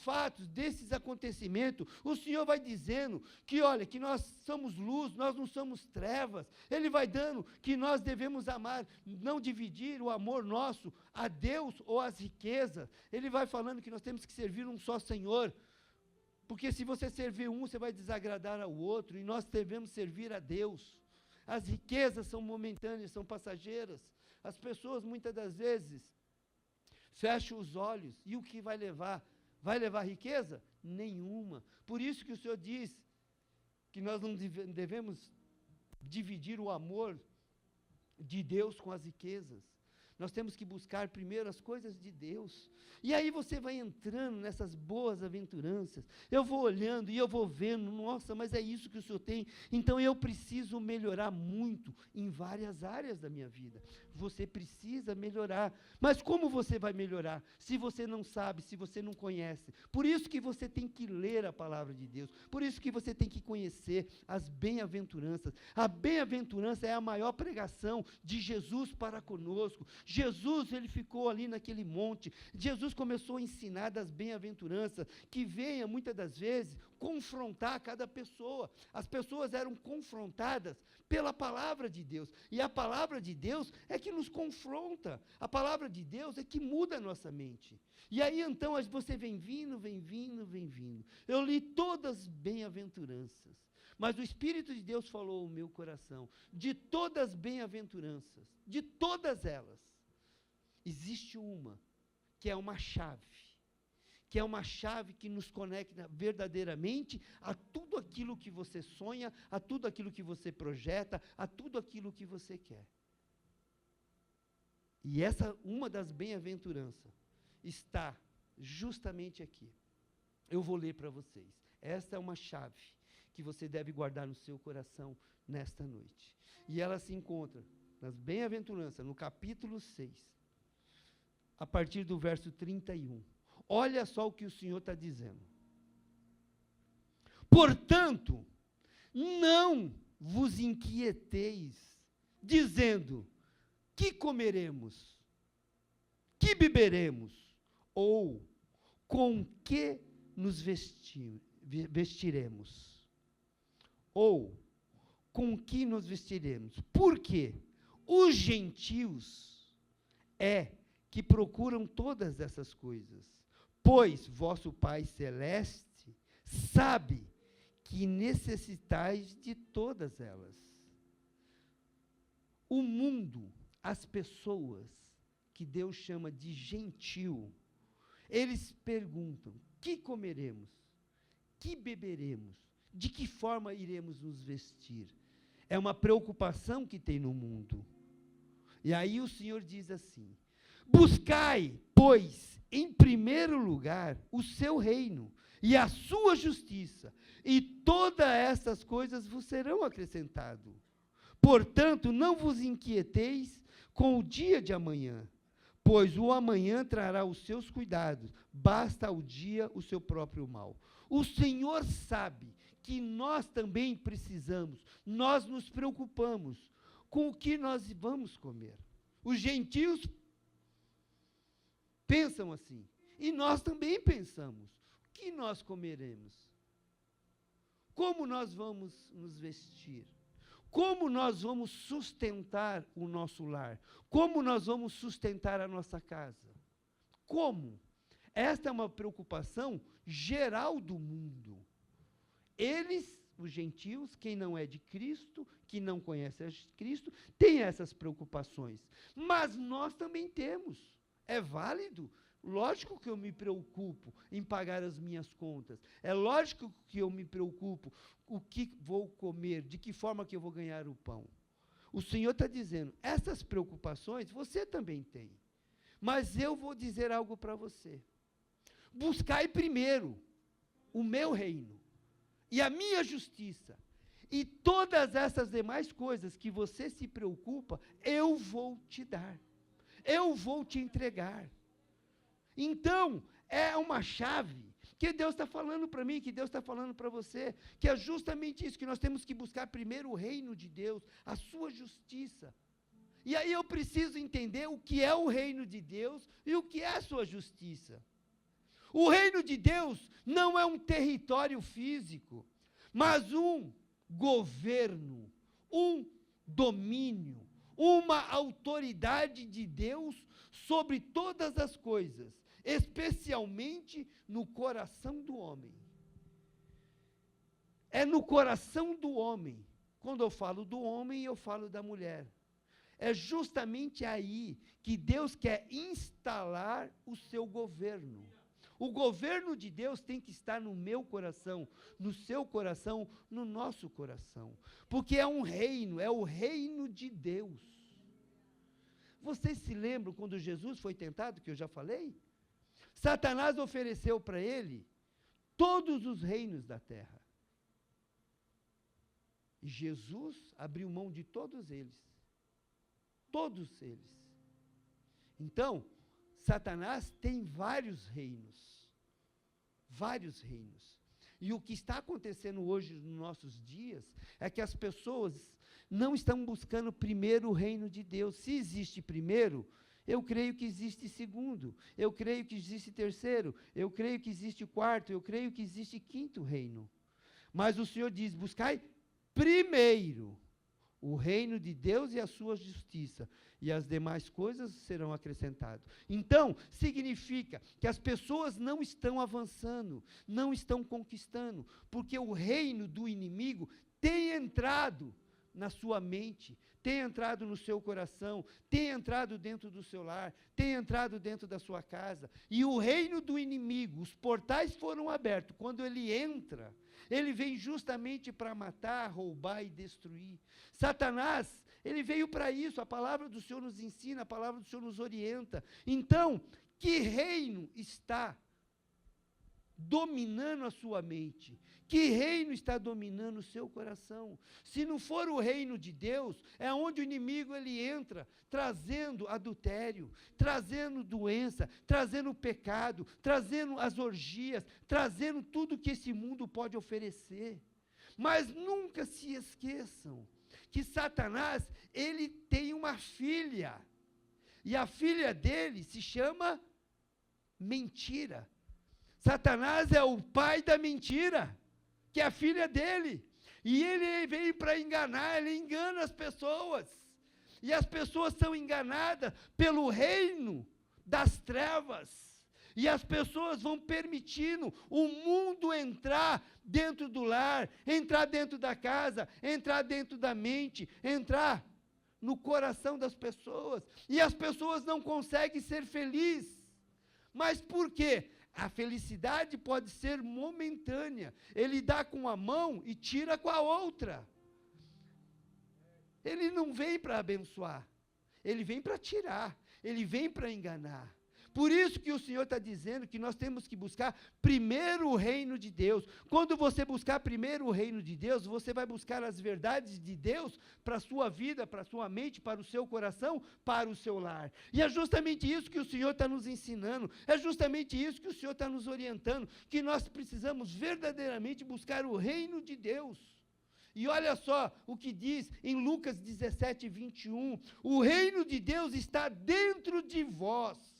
fatos, desses acontecimentos, o Senhor vai dizendo que, olha, que nós somos luz, nós não somos trevas. Ele vai dando que nós devemos amar, não dividir o amor nosso a Deus ou às riquezas. Ele vai falando que nós temos que servir um só Senhor, porque se você servir um, você vai desagradar ao outro, e nós devemos servir a Deus. As riquezas são momentâneas, são passageiras. As pessoas, muitas das vezes, fecham os olhos. E o que vai levar? Vai levar riqueza? Nenhuma. Por isso que o Senhor diz que nós não devemos dividir o amor de Deus com as riquezas. Nós temos que buscar primeiro as coisas de Deus. E aí você vai entrando nessas boas aventuranças. Eu vou olhando e eu vou vendo, nossa, mas é isso que o Senhor tem. Então eu preciso melhorar muito em várias áreas da minha vida. Você precisa melhorar. Mas como você vai melhorar? Se você não sabe, se você não conhece. Por isso que você tem que ler a palavra de Deus. Por isso que você tem que conhecer as bem-aventuranças. A bem-aventurança é a maior pregação de Jesus para conosco. Jesus, ele ficou ali naquele monte. Jesus começou a ensinar das bem-aventuranças, que venha, muitas das vezes, confrontar cada pessoa. As pessoas eram confrontadas pela palavra de Deus. E a palavra de Deus é que nos confronta. A palavra de Deus é que muda a nossa mente. E aí, então, você vem vindo. Eu li todas as bem-aventuranças. Mas o Espírito de Deus falou ao meu coração, de todas as bem-aventuranças, de todas elas, existe uma, que é uma chave, que nos conecta verdadeiramente a tudo aquilo que você sonha, a tudo aquilo que você projeta, a tudo aquilo que você quer. E essa, uma das bem-aventuranças, está justamente aqui. Eu vou ler para vocês. Esta é uma chave que você deve guardar no seu coração nesta noite. E ela se encontra nas bem-aventuranças, no capítulo 6, a partir do verso 31. Olha só o que o Senhor está dizendo. Portanto, não vos inquieteis, dizendo, que comeremos, que beberemos, ou com que nos vestiremos, ou com que nos vestiremos. Por quê? Os gentios que procuram todas essas coisas, pois vosso Pai Celeste sabe que necessitais de todas elas. O mundo, as pessoas que Deus chama de gentil, eles perguntam, que comeremos? Que beberemos? De que forma iremos nos vestir? É uma preocupação que tem no mundo. E aí o Senhor diz assim, buscai, pois, em primeiro lugar, o seu reino e a sua justiça, e todas essas coisas vos serão acrescentadas. Portanto, não vos inquieteis com o dia de amanhã, pois o amanhã trará os seus cuidados, basta ao dia o seu próprio mal. O Senhor sabe que nós também precisamos, nós nos preocupamos com o que nós vamos comer. Os gentios pensam assim, e nós também pensamos, o que nós comeremos? Como nós vamos nos vestir? Como nós vamos sustentar o nosso lar? Como nós vamos sustentar a nossa casa? Como? Esta é uma preocupação geral do mundo. Eles, os gentios, quem não é de Cristo, que não conhece a Cristo, tem essas preocupações. Mas nós também temos. É válido. Lógico que eu me preocupo em pagar as minhas contas. É lógico que eu me preocupo o que vou comer, de que forma que eu vou ganhar o pão. O Senhor está dizendo, essas preocupações você também tem. Mas eu vou dizer algo para você. Buscai primeiro o meu reino e a minha justiça. E todas essas demais coisas que você se preocupa, eu vou te dar. Eu vou te entregar. Então, é uma chave que Deus está falando para mim, que Deus está falando para você, que é justamente isso, que nós temos que buscar primeiro o reino de Deus, a sua justiça. E aí eu preciso entender o que é o reino de Deus e o que é a sua justiça. O reino de Deus não é um território físico, mas um governo, um domínio, uma autoridade de Deus sobre todas as coisas, especialmente no coração do homem. É no coração do homem. Quando eu falo do homem, eu falo da mulher. É justamente aí que Deus quer instalar o seu governo. O governo de Deus tem que estar no meu coração, no seu coração, no nosso coração. Porque é um reino, é o reino de Deus. Vocês se lembram quando Jesus foi tentado, que eu já falei? Satanás ofereceu para ele todos os reinos da terra. E Jesus abriu mão de todos eles. Todos eles. Então, Satanás tem vários reinos. Vários reinos. E o que está acontecendo hoje nos nossos dias é que as pessoas não estão buscando primeiro o reino de Deus. Se existe primeiro, eu creio que existe segundo, eu creio que existe terceiro, eu creio que existe quarto, eu creio que existe quinto reino. Mas o Senhor diz, buscai primeiro o reino de Deus e a sua justiça, e as demais coisas serão acrescentadas. Então, significa que as pessoas não estão avançando, não estão conquistando, porque o reino do inimigo tem entrado na sua mente, tem entrado no seu coração, tem entrado dentro do seu lar, tem entrado dentro da sua casa, e o reino do inimigo, os portais foram abertos, quando ele entra, ele vem justamente para matar, roubar e destruir. Satanás, ele veio para isso, a palavra do Senhor nos ensina, a palavra do Senhor nos orienta. Então, que reino está dominando a sua mente? Que reino está dominando o seu coração? Se não for o reino de Deus, é onde o inimigo ele entra, trazendo adultério, trazendo doença, trazendo pecado, trazendo as orgias, trazendo tudo que esse mundo pode oferecer. Mas nunca se esqueçam que Satanás, ele tem uma filha, e a filha dele se chama mentira. Satanás é o pai da mentira, que é a filha dele. E ele veio para enganar, ele engana as pessoas. E as pessoas são enganadas pelo reino das trevas. E as pessoas vão permitindo o mundo entrar dentro do lar, entrar dentro da casa, entrar dentro da mente, entrar no coração das pessoas. E as pessoas não conseguem ser felizes. Mas por quê? A felicidade pode ser momentânea. Ele dá com a mão e tira com a outra. Ele não vem para abençoar. Ele vem para tirar. Ele vem para enganar. Por isso que o Senhor está dizendo que nós temos que buscar primeiro o reino de Deus. Quando você buscar primeiro o reino de Deus, você vai buscar as verdades de Deus para a sua vida, para a sua mente, para o seu coração, para o seu lar. E é justamente isso que o Senhor está nos ensinando, é justamente isso que o Senhor está nos orientando, que nós precisamos verdadeiramente buscar o reino de Deus. E olha só o que diz em Lucas 17, 21, o reino de Deus está dentro de vós.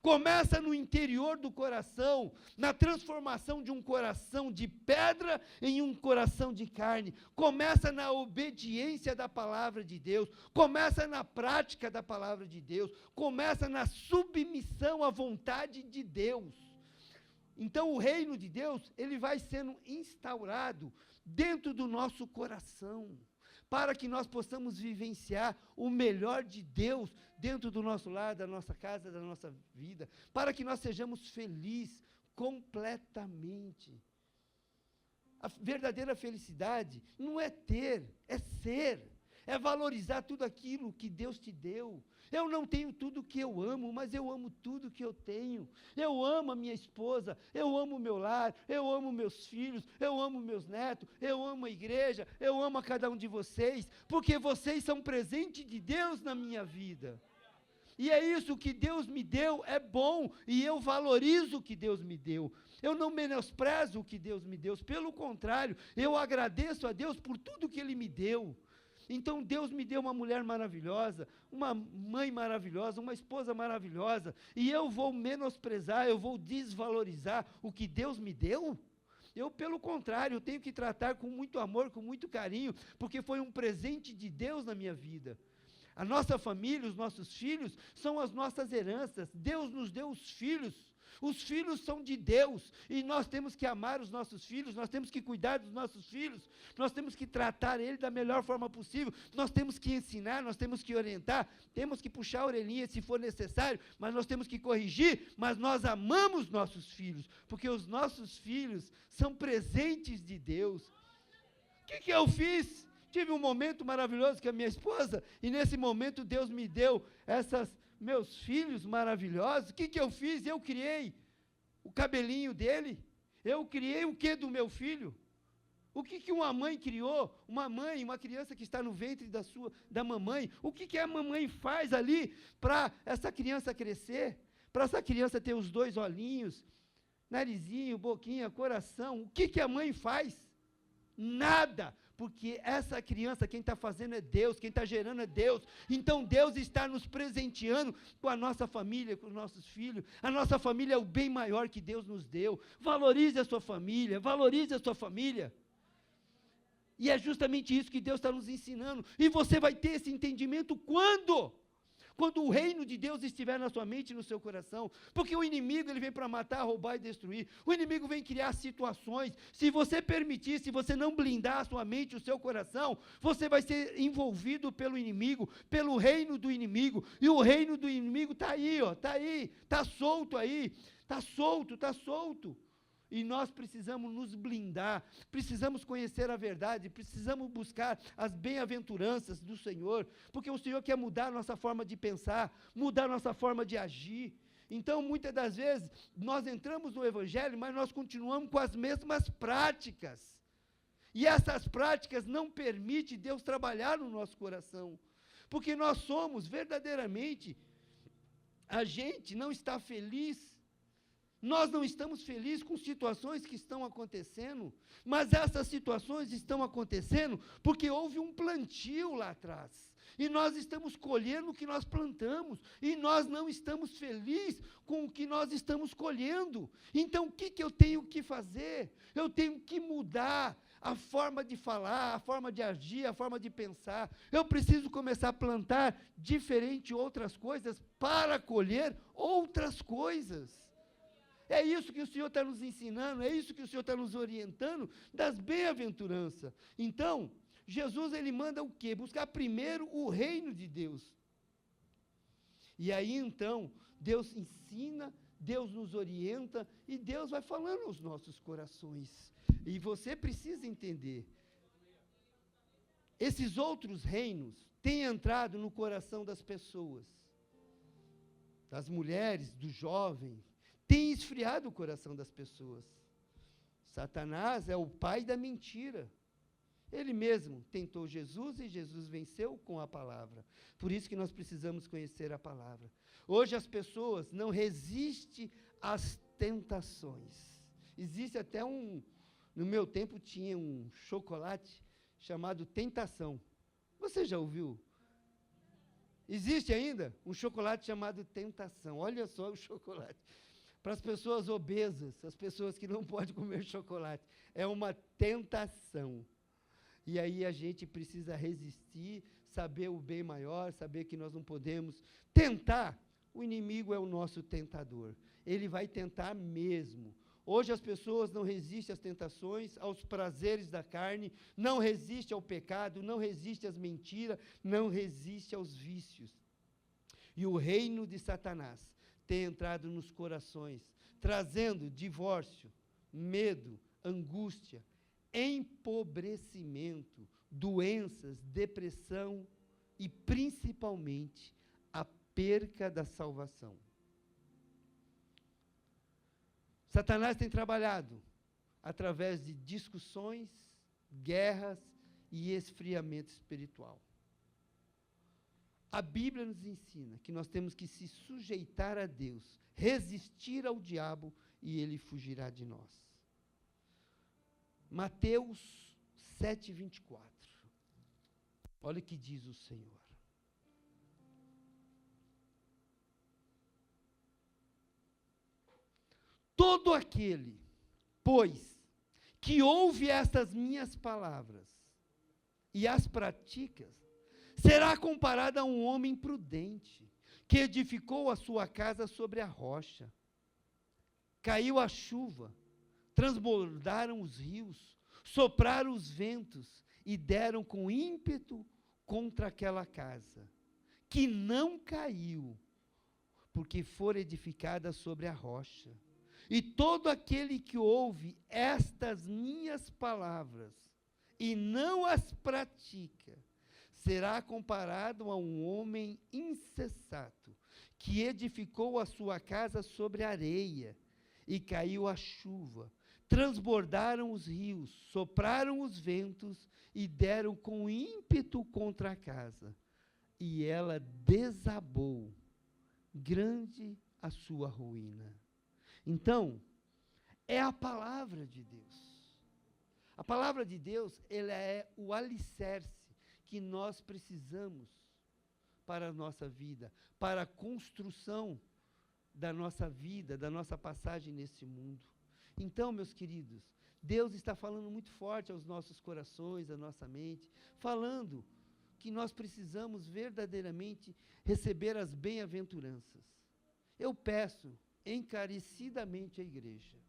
Começa no interior do coração, na transformação de um coração de pedra em um coração de carne. Começa na obediência da palavra de Deus, começa na prática da palavra de Deus, começa na submissão à vontade de Deus. Então o reino de Deus, ele vai sendo instaurado dentro do nosso coração, para que nós possamos vivenciar o melhor de Deus dentro do nosso lar, da nossa casa, da nossa vida, para que nós sejamos felizes completamente. A verdadeira felicidade não é ter, é ser, é valorizar tudo aquilo que Deus te deu. Eu não tenho tudo que eu amo, mas eu amo tudo que eu tenho. Eu amo a minha esposa, eu amo o meu lar, eu amo meus filhos, eu amo meus netos, eu amo a igreja, eu amo a cada um de vocês, porque vocês são presente de Deus na minha vida. E é isso que Deus me deu, é bom, e eu valorizo o que Deus me deu. Eu não menosprezo o que Deus me deu, pelo contrário, eu agradeço a Deus por tudo que Ele me deu. Então Deus me deu uma mulher maravilhosa, uma mãe maravilhosa, uma esposa maravilhosa, e eu vou menosprezar, eu vou desvalorizar o que Deus me deu? Eu, pelo contrário, eu tenho que tratar com muito amor, com muito carinho, porque foi um presente de Deus na minha vida. A nossa família, os nossos filhos, são as nossas heranças. Deus nos deu os filhos. Os filhos são de Deus, e nós temos que amar os nossos filhos, nós temos que cuidar dos nossos filhos, nós temos que tratar ele da melhor forma possível, nós temos que ensinar, nós temos que orientar, temos que puxar a orelhinha se for necessário, mas nós temos que corrigir, mas nós amamos nossos filhos, porque os nossos filhos são presentes de Deus. O que eu fiz? Tive um momento maravilhoso com a minha esposa, e nesse momento Deus me deu meus filhos maravilhosos. O que eu fiz? Eu criei o cabelinho dele. Eu criei o que do meu filho? O que uma mãe criou? Uma mãe, uma criança que está no ventre da mamãe. O que a mamãe faz ali para essa criança crescer? Para essa criança ter os 2 olhinhos, narizinho, boquinha, coração. O que a mãe faz? Nada. Porque essa criança, quem está fazendo é Deus, quem está gerando é Deus. Então Deus está nos presenteando com a nossa família, com os nossos filhos. A nossa família é o bem maior que Deus nos deu. Valorize a sua família, valorize a sua família. E é justamente isso que Deus está nos ensinando. E você vai ter esse entendimento quando? Quando o reino de Deus estiver na sua mente e no seu coração. Porque o inimigo, ele vem para matar, roubar e destruir. O inimigo vem criar situações. Se você permitir, se você não blindar a sua mente e o seu coração, você vai ser envolvido pelo inimigo, pelo reino do inimigo. E o reino do inimigo está aí, está solto aí. Está solto. E nós precisamos nos blindar, precisamos conhecer a verdade, precisamos buscar as bem-aventuranças do Senhor, porque o Senhor quer mudar a nossa forma de pensar, mudar a nossa forma de agir. Então, muitas das vezes, nós entramos no Evangelho, mas nós continuamos com as mesmas práticas. E essas práticas não permitem Deus trabalhar no nosso coração, porque nós somos verdadeiramente, a gente não está feliz. Nós não estamos felizes com situações que estão acontecendo, mas essas situações estão acontecendo porque houve um plantio lá atrás. E nós estamos colhendo o que nós plantamos, e nós não estamos felizes com o que nós estamos colhendo. Então, o que eu tenho que fazer? Eu tenho que mudar a forma de falar, a forma de agir, a forma de pensar. Eu preciso começar a plantar diferente outras coisas para colher outras coisas. É isso que o Senhor está nos ensinando, é isso que o Senhor está nos orientando, das bem-aventuranças. Então, Jesus, ele manda o quê? Buscar primeiro o reino de Deus. E aí, então, Deus ensina, Deus nos orienta, e Deus vai falando aos nossos corações. E você precisa entender, esses outros reinos têm entrado no coração das pessoas. das mulheres, dos jovens, tem esfriado o coração das pessoas. Satanás é o pai da mentira. Ele mesmo tentou Jesus e Jesus venceu com a palavra. Por isso que nós precisamos conhecer a palavra. Hoje as pessoas não resistem às tentações. Existe até no meu tempo tinha um chocolate chamado Tentação. Você já ouviu? Existe ainda um chocolate chamado Tentação. Olha só o chocolate. Para as pessoas obesas, as pessoas que não podem comer chocolate. É uma tentação. E aí a gente precisa resistir, saber o bem maior, saber que nós não podemos tentar. O inimigo é o nosso tentador. Ele vai tentar mesmo. Hoje as pessoas não resistem às tentações, aos prazeres da carne, não resistem ao pecado, não resistem às mentiras, não resistem aos vícios. E o reino de Satanás tem entrado nos corações, trazendo divórcio, medo, angústia, empobrecimento, doenças, depressão e, principalmente, a perca da salvação. Satanás tem trabalhado através de discussões, guerras e esfriamento espiritual. A Bíblia nos ensina que nós temos que se sujeitar a Deus, resistir ao diabo e ele fugirá de nós. Mateus 7:24. Olha o que diz o Senhor. Todo aquele, pois, que ouve estas minhas palavras e as pratica, será comparado a um homem prudente, que edificou a sua casa sobre a rocha. Caiu a chuva, transbordaram os rios, sopraram os ventos e deram com ímpeto contra aquela casa, que não caiu, porque fora edificada sobre a rocha. E todo aquele que ouve estas minhas palavras e não as pratica, será comparado a um homem insensato, que edificou a sua casa sobre areia, e caiu a chuva, transbordaram os rios, sopraram os ventos, e deram com ímpeto contra a casa, e ela desabou, grande a sua ruína. Então, é a palavra de Deus. A palavra de Deus, ela é o alicerce que nós precisamos para a nossa vida, para a construção da nossa vida, da nossa passagem nesse mundo. Então, meus queridos, Deus está falando muito forte aos nossos corações, à nossa mente, falando que nós precisamos verdadeiramente receber as bem-aventuranças. Eu peço encarecidamente à igreja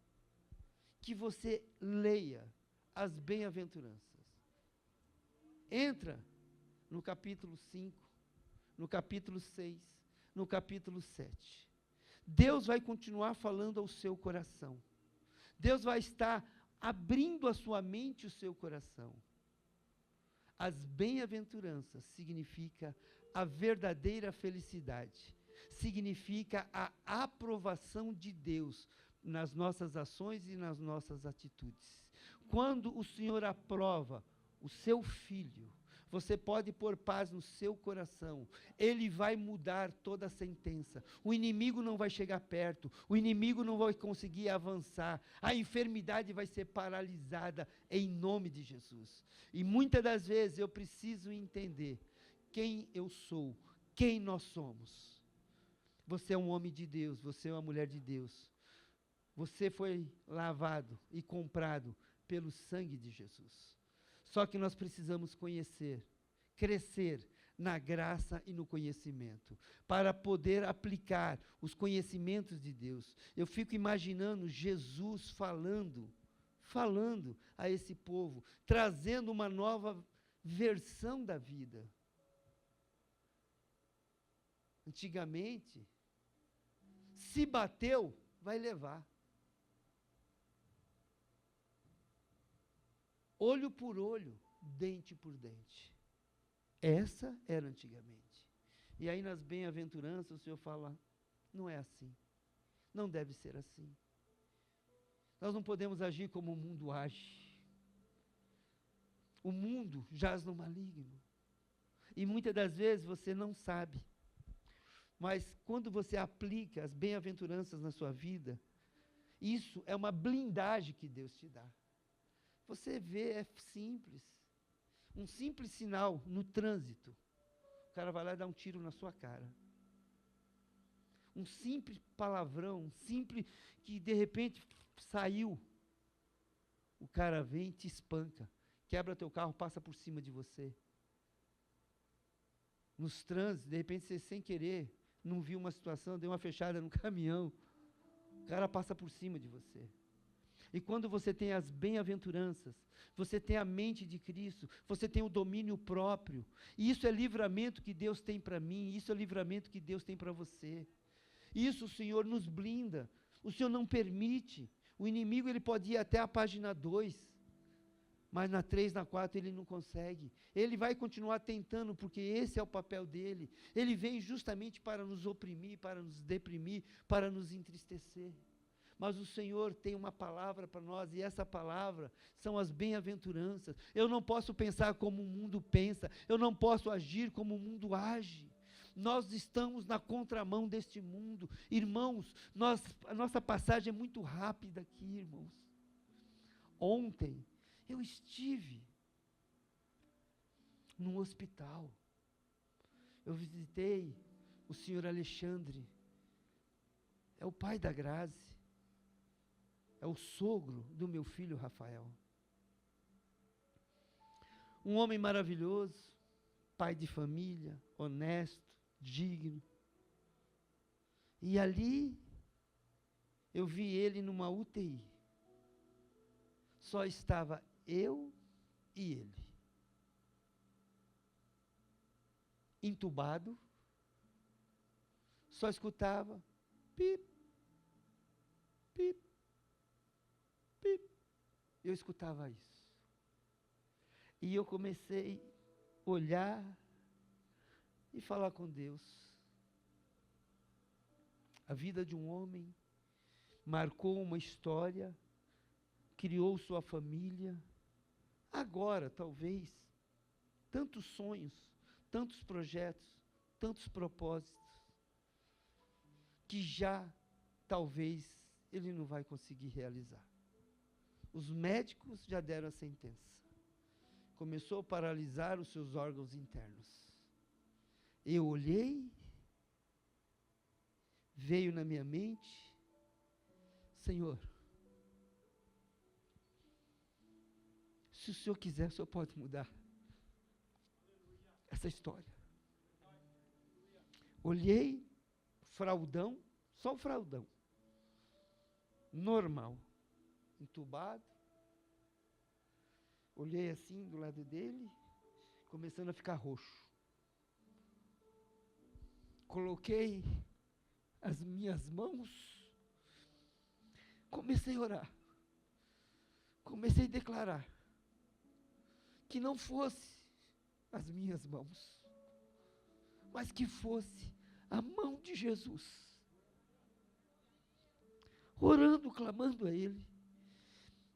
que você leia as bem-aventuranças. Entra no capítulo 5, no capítulo 6, no capítulo 7. Deus vai continuar falando ao seu coração. Deus vai estar abrindo a sua mente e o seu coração. As bem-aventuranças significa a verdadeira felicidade. Significa a aprovação de Deus nas nossas ações e nas nossas atitudes. Quando o Senhor aprova o seu filho, você pode pôr paz no seu coração. Ele vai mudar toda a sentença. O inimigo não vai chegar perto. O inimigo não vai conseguir avançar. A enfermidade vai ser paralisada em nome de Jesus. E muitas das vezes eu preciso entender quem eu sou, quem nós somos. Você é um homem de Deus, você é uma mulher de Deus. Você foi lavado e comprado pelo sangue de Jesus. Só que nós precisamos conhecer, crescer na graça e no conhecimento, para poder aplicar os conhecimentos de Deus. Eu fico imaginando Jesus falando a esse povo, trazendo uma nova versão da vida. Antigamente, se bateu, vai levar. Olho por olho, dente por dente. Essa era antigamente. E aí nas bem-aventuranças o Senhor fala Não é assim. Não deve ser assim. Nós não podemos agir como o mundo age. O mundo jaz no maligno. E muitas das vezes você não sabe. Mas quando você aplica as bem-aventuranças na sua vida, isso é uma blindagem que Deus te dá. Você vê, é simples. Um simples sinal no trânsito. O cara vai lá e dá um tiro na sua cara. Um simples palavrão, simples que de repente saiu. O cara vem e te espanca. Quebra teu carro, passa por cima de você. Nos trânsitos, de repente você sem querer, não viu uma situação, deu uma fechada no caminhão. O cara passa por cima de você. E quando você tem as bem-aventuranças, você tem a mente de Cristo, você tem o domínio próprio. E isso é livramento que Deus tem para mim, isso é livramento que Deus tem para você. Isso o Senhor nos blinda, o Senhor não permite. O inimigo ele pode ir até a página 2, mas na 3, na 4 ele não consegue. Ele vai continuar tentando, porque esse é o papel dele. Ele vem justamente para nos oprimir, para nos deprimir, para nos entristecer. Mas o Senhor tem uma palavra para nós, e essa palavra são as bem-aventuranças. Eu não posso pensar como o mundo pensa, eu não posso agir como o mundo age. Nós estamos na contramão deste mundo. Irmãos, a nossa passagem é muito rápida aqui, irmãos. Ontem, eu estive num hospital. Eu visitei o senhor Alexandre. É o pai da Grazi. É o sogro do meu filho Rafael. Um homem maravilhoso, pai de família, honesto, digno. E ali, eu vi ele numa UTI. Só estava eu e ele. Entubado. Só escutava pip, pip, pip. Eu escutava isso. E eu comecei a olhar e falar com Deus. A vida de um homem marcou uma história, criou sua família. Agora, talvez, tantos sonhos, tantos projetos, tantos propósitos, que já, talvez, ele não vai conseguir realizar. Os médicos já deram a sentença. Começou a paralisar os seus órgãos internos. Eu olhei, veio na minha mente, Senhor, se o Senhor quiser, o Senhor pode mudar essa história. Olhei, fraldão, só o fraldão, normal, entubado. Olhei assim do lado dele, começando a ficar roxo. Coloquei as minhas mãos, comecei a orar, comecei a declarar que não fosse as minhas mãos, mas que fosse a mão de Jesus. Orando, clamando a Ele,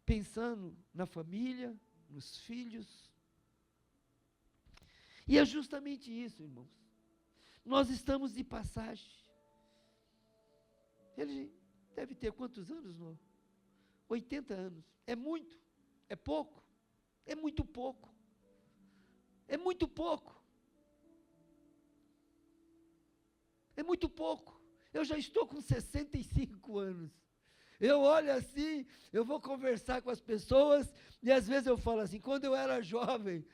pensando na família, nos filhos. E é justamente isso, irmãos. Nós estamos de passagem. Ele deve ter quantos anos, Noah? 80 anos. É muito? É pouco? É muito pouco. É muito pouco. É muito pouco. Eu já estou com 65 anos. Eu olho assim, eu vou conversar com as pessoas, e às vezes eu falo assim, quando eu era jovem,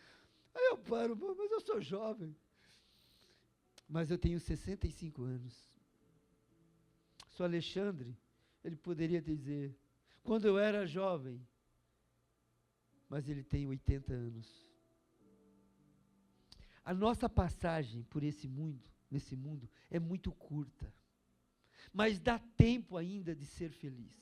aí eu paro, mas eu sou jovem. Mas eu tenho 65 anos. Sou Alexandre, ele poderia dizer, quando eu era jovem, mas ele tem 80 anos. A nossa passagem por esse mundo, nesse mundo, é muito curta. Mas dá tempo ainda de ser feliz.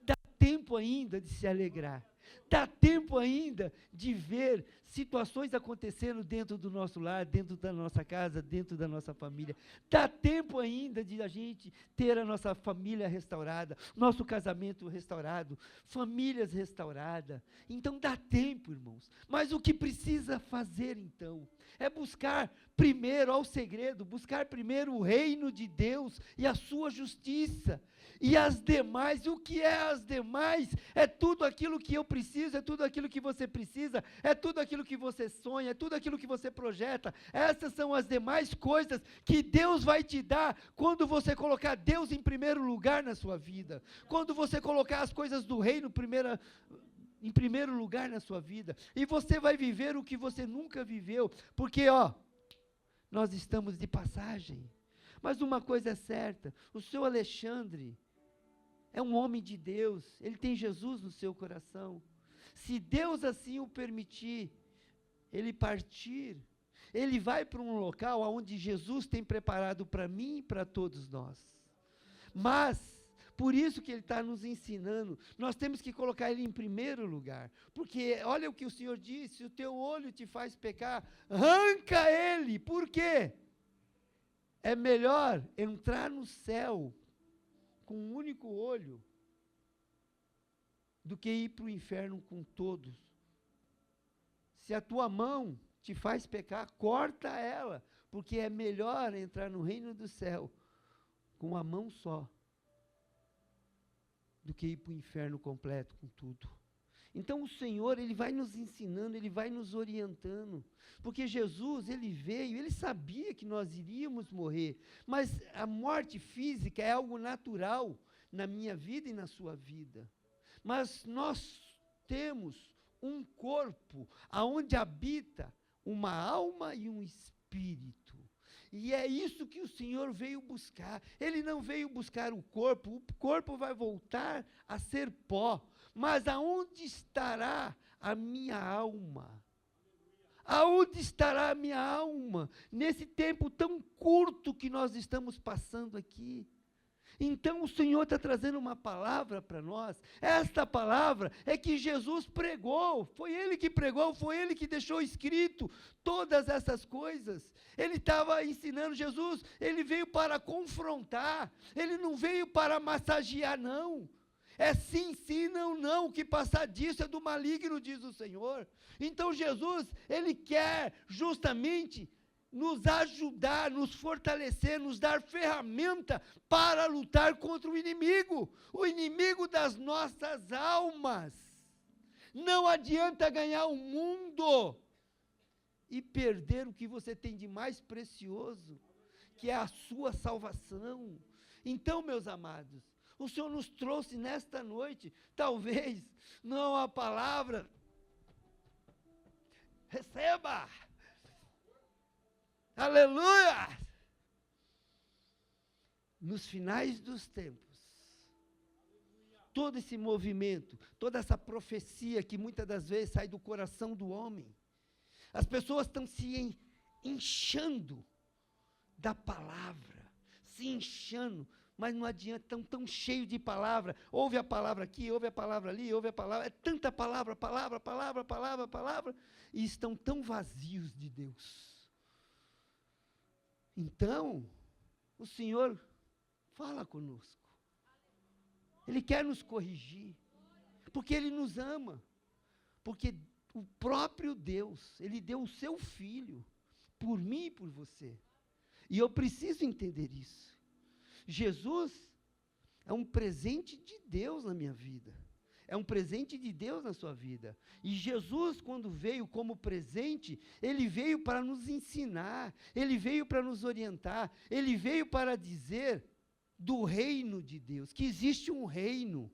Dá tempo ainda de se alegrar. Dá tempo ainda de ver situações acontecendo dentro do nosso lar, dentro da nossa casa, dentro da nossa família. Dá tempo ainda de a gente ter a nossa família restaurada, nosso casamento restaurado, famílias restauradas. Então dá tempo, irmãos. Mas o que precisa fazer então? É buscar primeiro ao segredo, buscar primeiro o reino de Deus e a sua justiça. E as demais, o que é as demais? É tudo aquilo que eu preciso, é tudo aquilo que você precisa, é tudo aquilo que você sonha, é tudo aquilo que você projeta. Essas são as demais coisas que Deus vai te dar quando você colocar Deus em primeiro lugar na sua vida. Quando você colocar as coisas do reino em primeiro lugar na sua vida. E você vai viver o que você nunca viveu. Porque, nós estamos de passagem. Mas uma coisa é certa, o seu Alexandre é um homem de Deus, ele tem Jesus no seu coração. Se Deus assim o permitir, ele partir, ele vai para um local onde Jesus tem preparado para mim e para todos nós. Mas, por isso que ele está nos ensinando, nós temos que colocar ele em primeiro lugar. Porque, olha o que o Senhor disse, se o teu olho te faz pecar, arranca ele. Por quê? É melhor entrar no céu com um único olho do que ir para o inferno com todos. Se a tua mão te faz pecar, corta ela, porque é melhor entrar no reino do céu com a mão só do que ir para o inferno completo com tudo. Então o Senhor, ele vai nos ensinando, ele vai nos orientando, porque Jesus, ele veio, ele sabia que nós iríamos morrer, mas a morte física é algo natural na minha vida e na sua vida. Mas nós temos um corpo aonde habita uma alma e um espírito. E é isso que o Senhor veio buscar. Ele não veio buscar o corpo vai voltar a ser pó. Mas aonde estará a minha alma? Aonde estará a minha alma? Nesse tempo tão curto que nós estamos passando aqui. Então o Senhor está trazendo uma palavra para nós. Esta palavra é que Jesus pregou. Foi Ele que pregou, foi Ele que deixou escrito todas essas coisas. Ele estava ensinando. Jesus, Ele veio para confrontar. Ele não veio para massagear, não. É sim, sim, não, não, o que passar disso é do maligno, diz o Senhor. Então Jesus, Ele quer justamente nos ajudar, nos fortalecer, nos dar ferramenta para lutar contra o inimigo das nossas almas. Não adianta ganhar o mundo e perder o que você tem de mais precioso, que é a sua salvação. Então, meus amados, o Senhor nos trouxe nesta noite, talvez, não a palavra, receba, aleluia, nos finais dos tempos, todo esse movimento, toda essa profecia que muitas das vezes sai do coração do homem, as pessoas estão se inchando da palavra, se inchando, mas não adianta, estão tão cheios de palavra, ouve a palavra aqui, ouve a palavra ali, ouve a palavra, é tanta palavra, e estão tão vazios de Deus. Então, o Senhor fala conosco, Ele quer nos corrigir, porque Ele nos ama, porque o próprio Deus, Ele deu o seu Filho, por mim e por você, e eu preciso entender isso. Jesus é um presente de Deus na minha vida. É um presente de Deus na sua vida. E Jesus, quando veio como presente, Ele veio para nos ensinar, Ele veio para nos orientar, Ele veio para dizer do reino de Deus, que existe um reino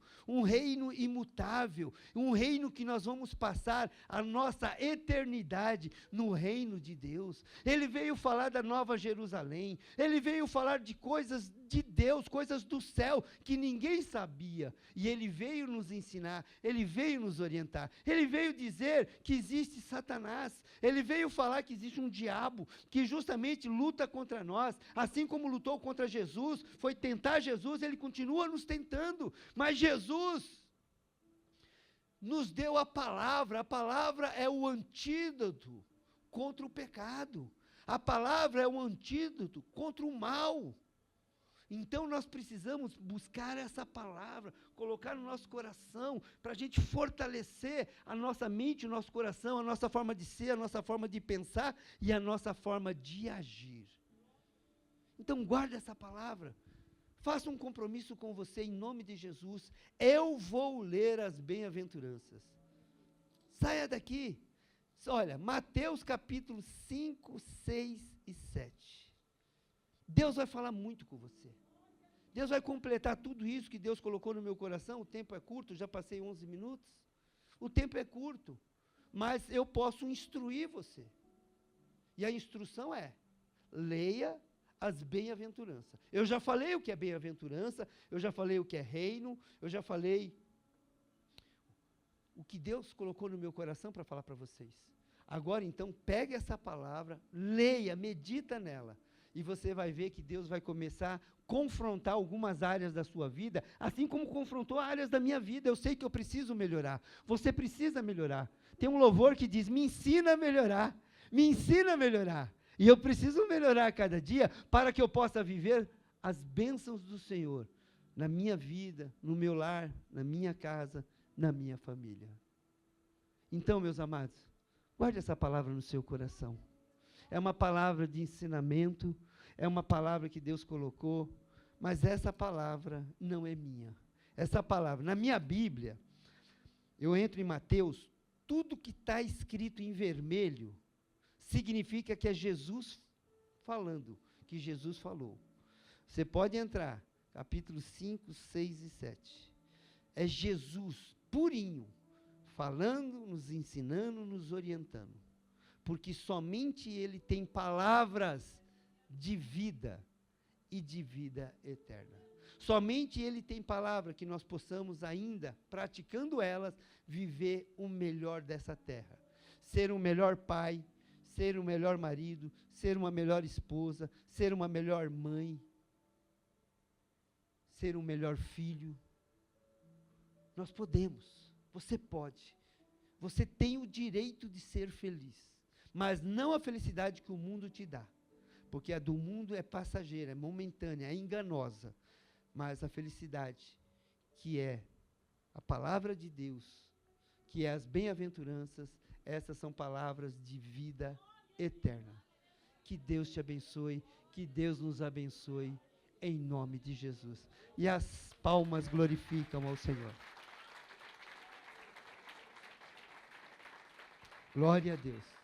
imutável, um reino que nós vamos passar a nossa eternidade no reino de Deus. Ele veio falar da Nova Jerusalém, Ele veio falar de coisas de Deus, coisas do céu, que ninguém sabia, e Ele veio nos ensinar, Ele veio nos orientar, Ele veio dizer que existe Satanás, Ele veio falar que existe um diabo, que justamente luta contra nós, assim como lutou contra Jesus, foi tentar Jesus, Ele continua nos tentando, mas Jesus nos deu a palavra é o antídoto contra o pecado, a palavra é o antídoto contra o mal. Então nós precisamos buscar essa palavra, colocar no nosso coração, para a gente fortalecer a nossa mente, o nosso coração, a nossa forma de ser, a nossa forma de pensar e a nossa forma de agir. Então guarde essa palavra, faça um compromisso com você em nome de Jesus. Eu vou ler as bem-aventuranças. Saia daqui. Olha, Mateus capítulo 5, 6 e 7. Deus vai falar muito com você. Deus vai completar tudo isso que Deus colocou no meu coração. O tempo é curto, já passei 11 minutos. O tempo é curto, mas eu posso instruir você. E a instrução é, leia as bem-aventuranças. Eu já falei o que é bem-aventurança, eu já falei o que é reino, eu já falei o que Deus colocou no meu coração para falar para vocês. Agora, então, pegue essa palavra, leia, medita nela, e você vai ver que Deus vai começar a confrontar algumas áreas da sua vida, assim como confrontou áreas da minha vida. Eu sei que eu preciso melhorar. Você precisa melhorar. Tem um louvor que diz, me ensina a melhorar, me ensina a melhorar. E eu preciso melhorar a cada dia para que eu possa viver as bênçãos do Senhor na minha vida, no meu lar, na minha casa, na minha família. Então, meus amados, guarde essa palavra no seu coração. É uma palavra de ensinamento, é uma palavra que Deus colocou, mas essa palavra não é minha. Essa palavra, na minha Bíblia, eu entro em Mateus, tudo que está escrito em vermelho, significa que é Jesus falando, que Jesus falou. Você pode entrar, capítulo 5, 6 e 7. É Jesus, purinho, falando, nos ensinando, nos orientando. Porque somente Ele tem palavras de vida e de vida eterna. Somente Ele tem palavra que nós possamos ainda, praticando elas, viver o melhor dessa terra. Ser um melhor pai, ser um melhor marido, ser uma melhor esposa, ser uma melhor mãe, ser um melhor filho. Nós podemos, você pode. Você tem o direito de ser feliz, mas não a felicidade que o mundo te dá, porque a do mundo é passageira, é momentânea, é enganosa, mas a felicidade que é a palavra de Deus, que é as bem-aventuranças, essas são palavras de vida eterna. Que Deus te abençoe, que Deus nos abençoe, em nome de Jesus. E as palmas glorificam ao Senhor. Glória a Deus.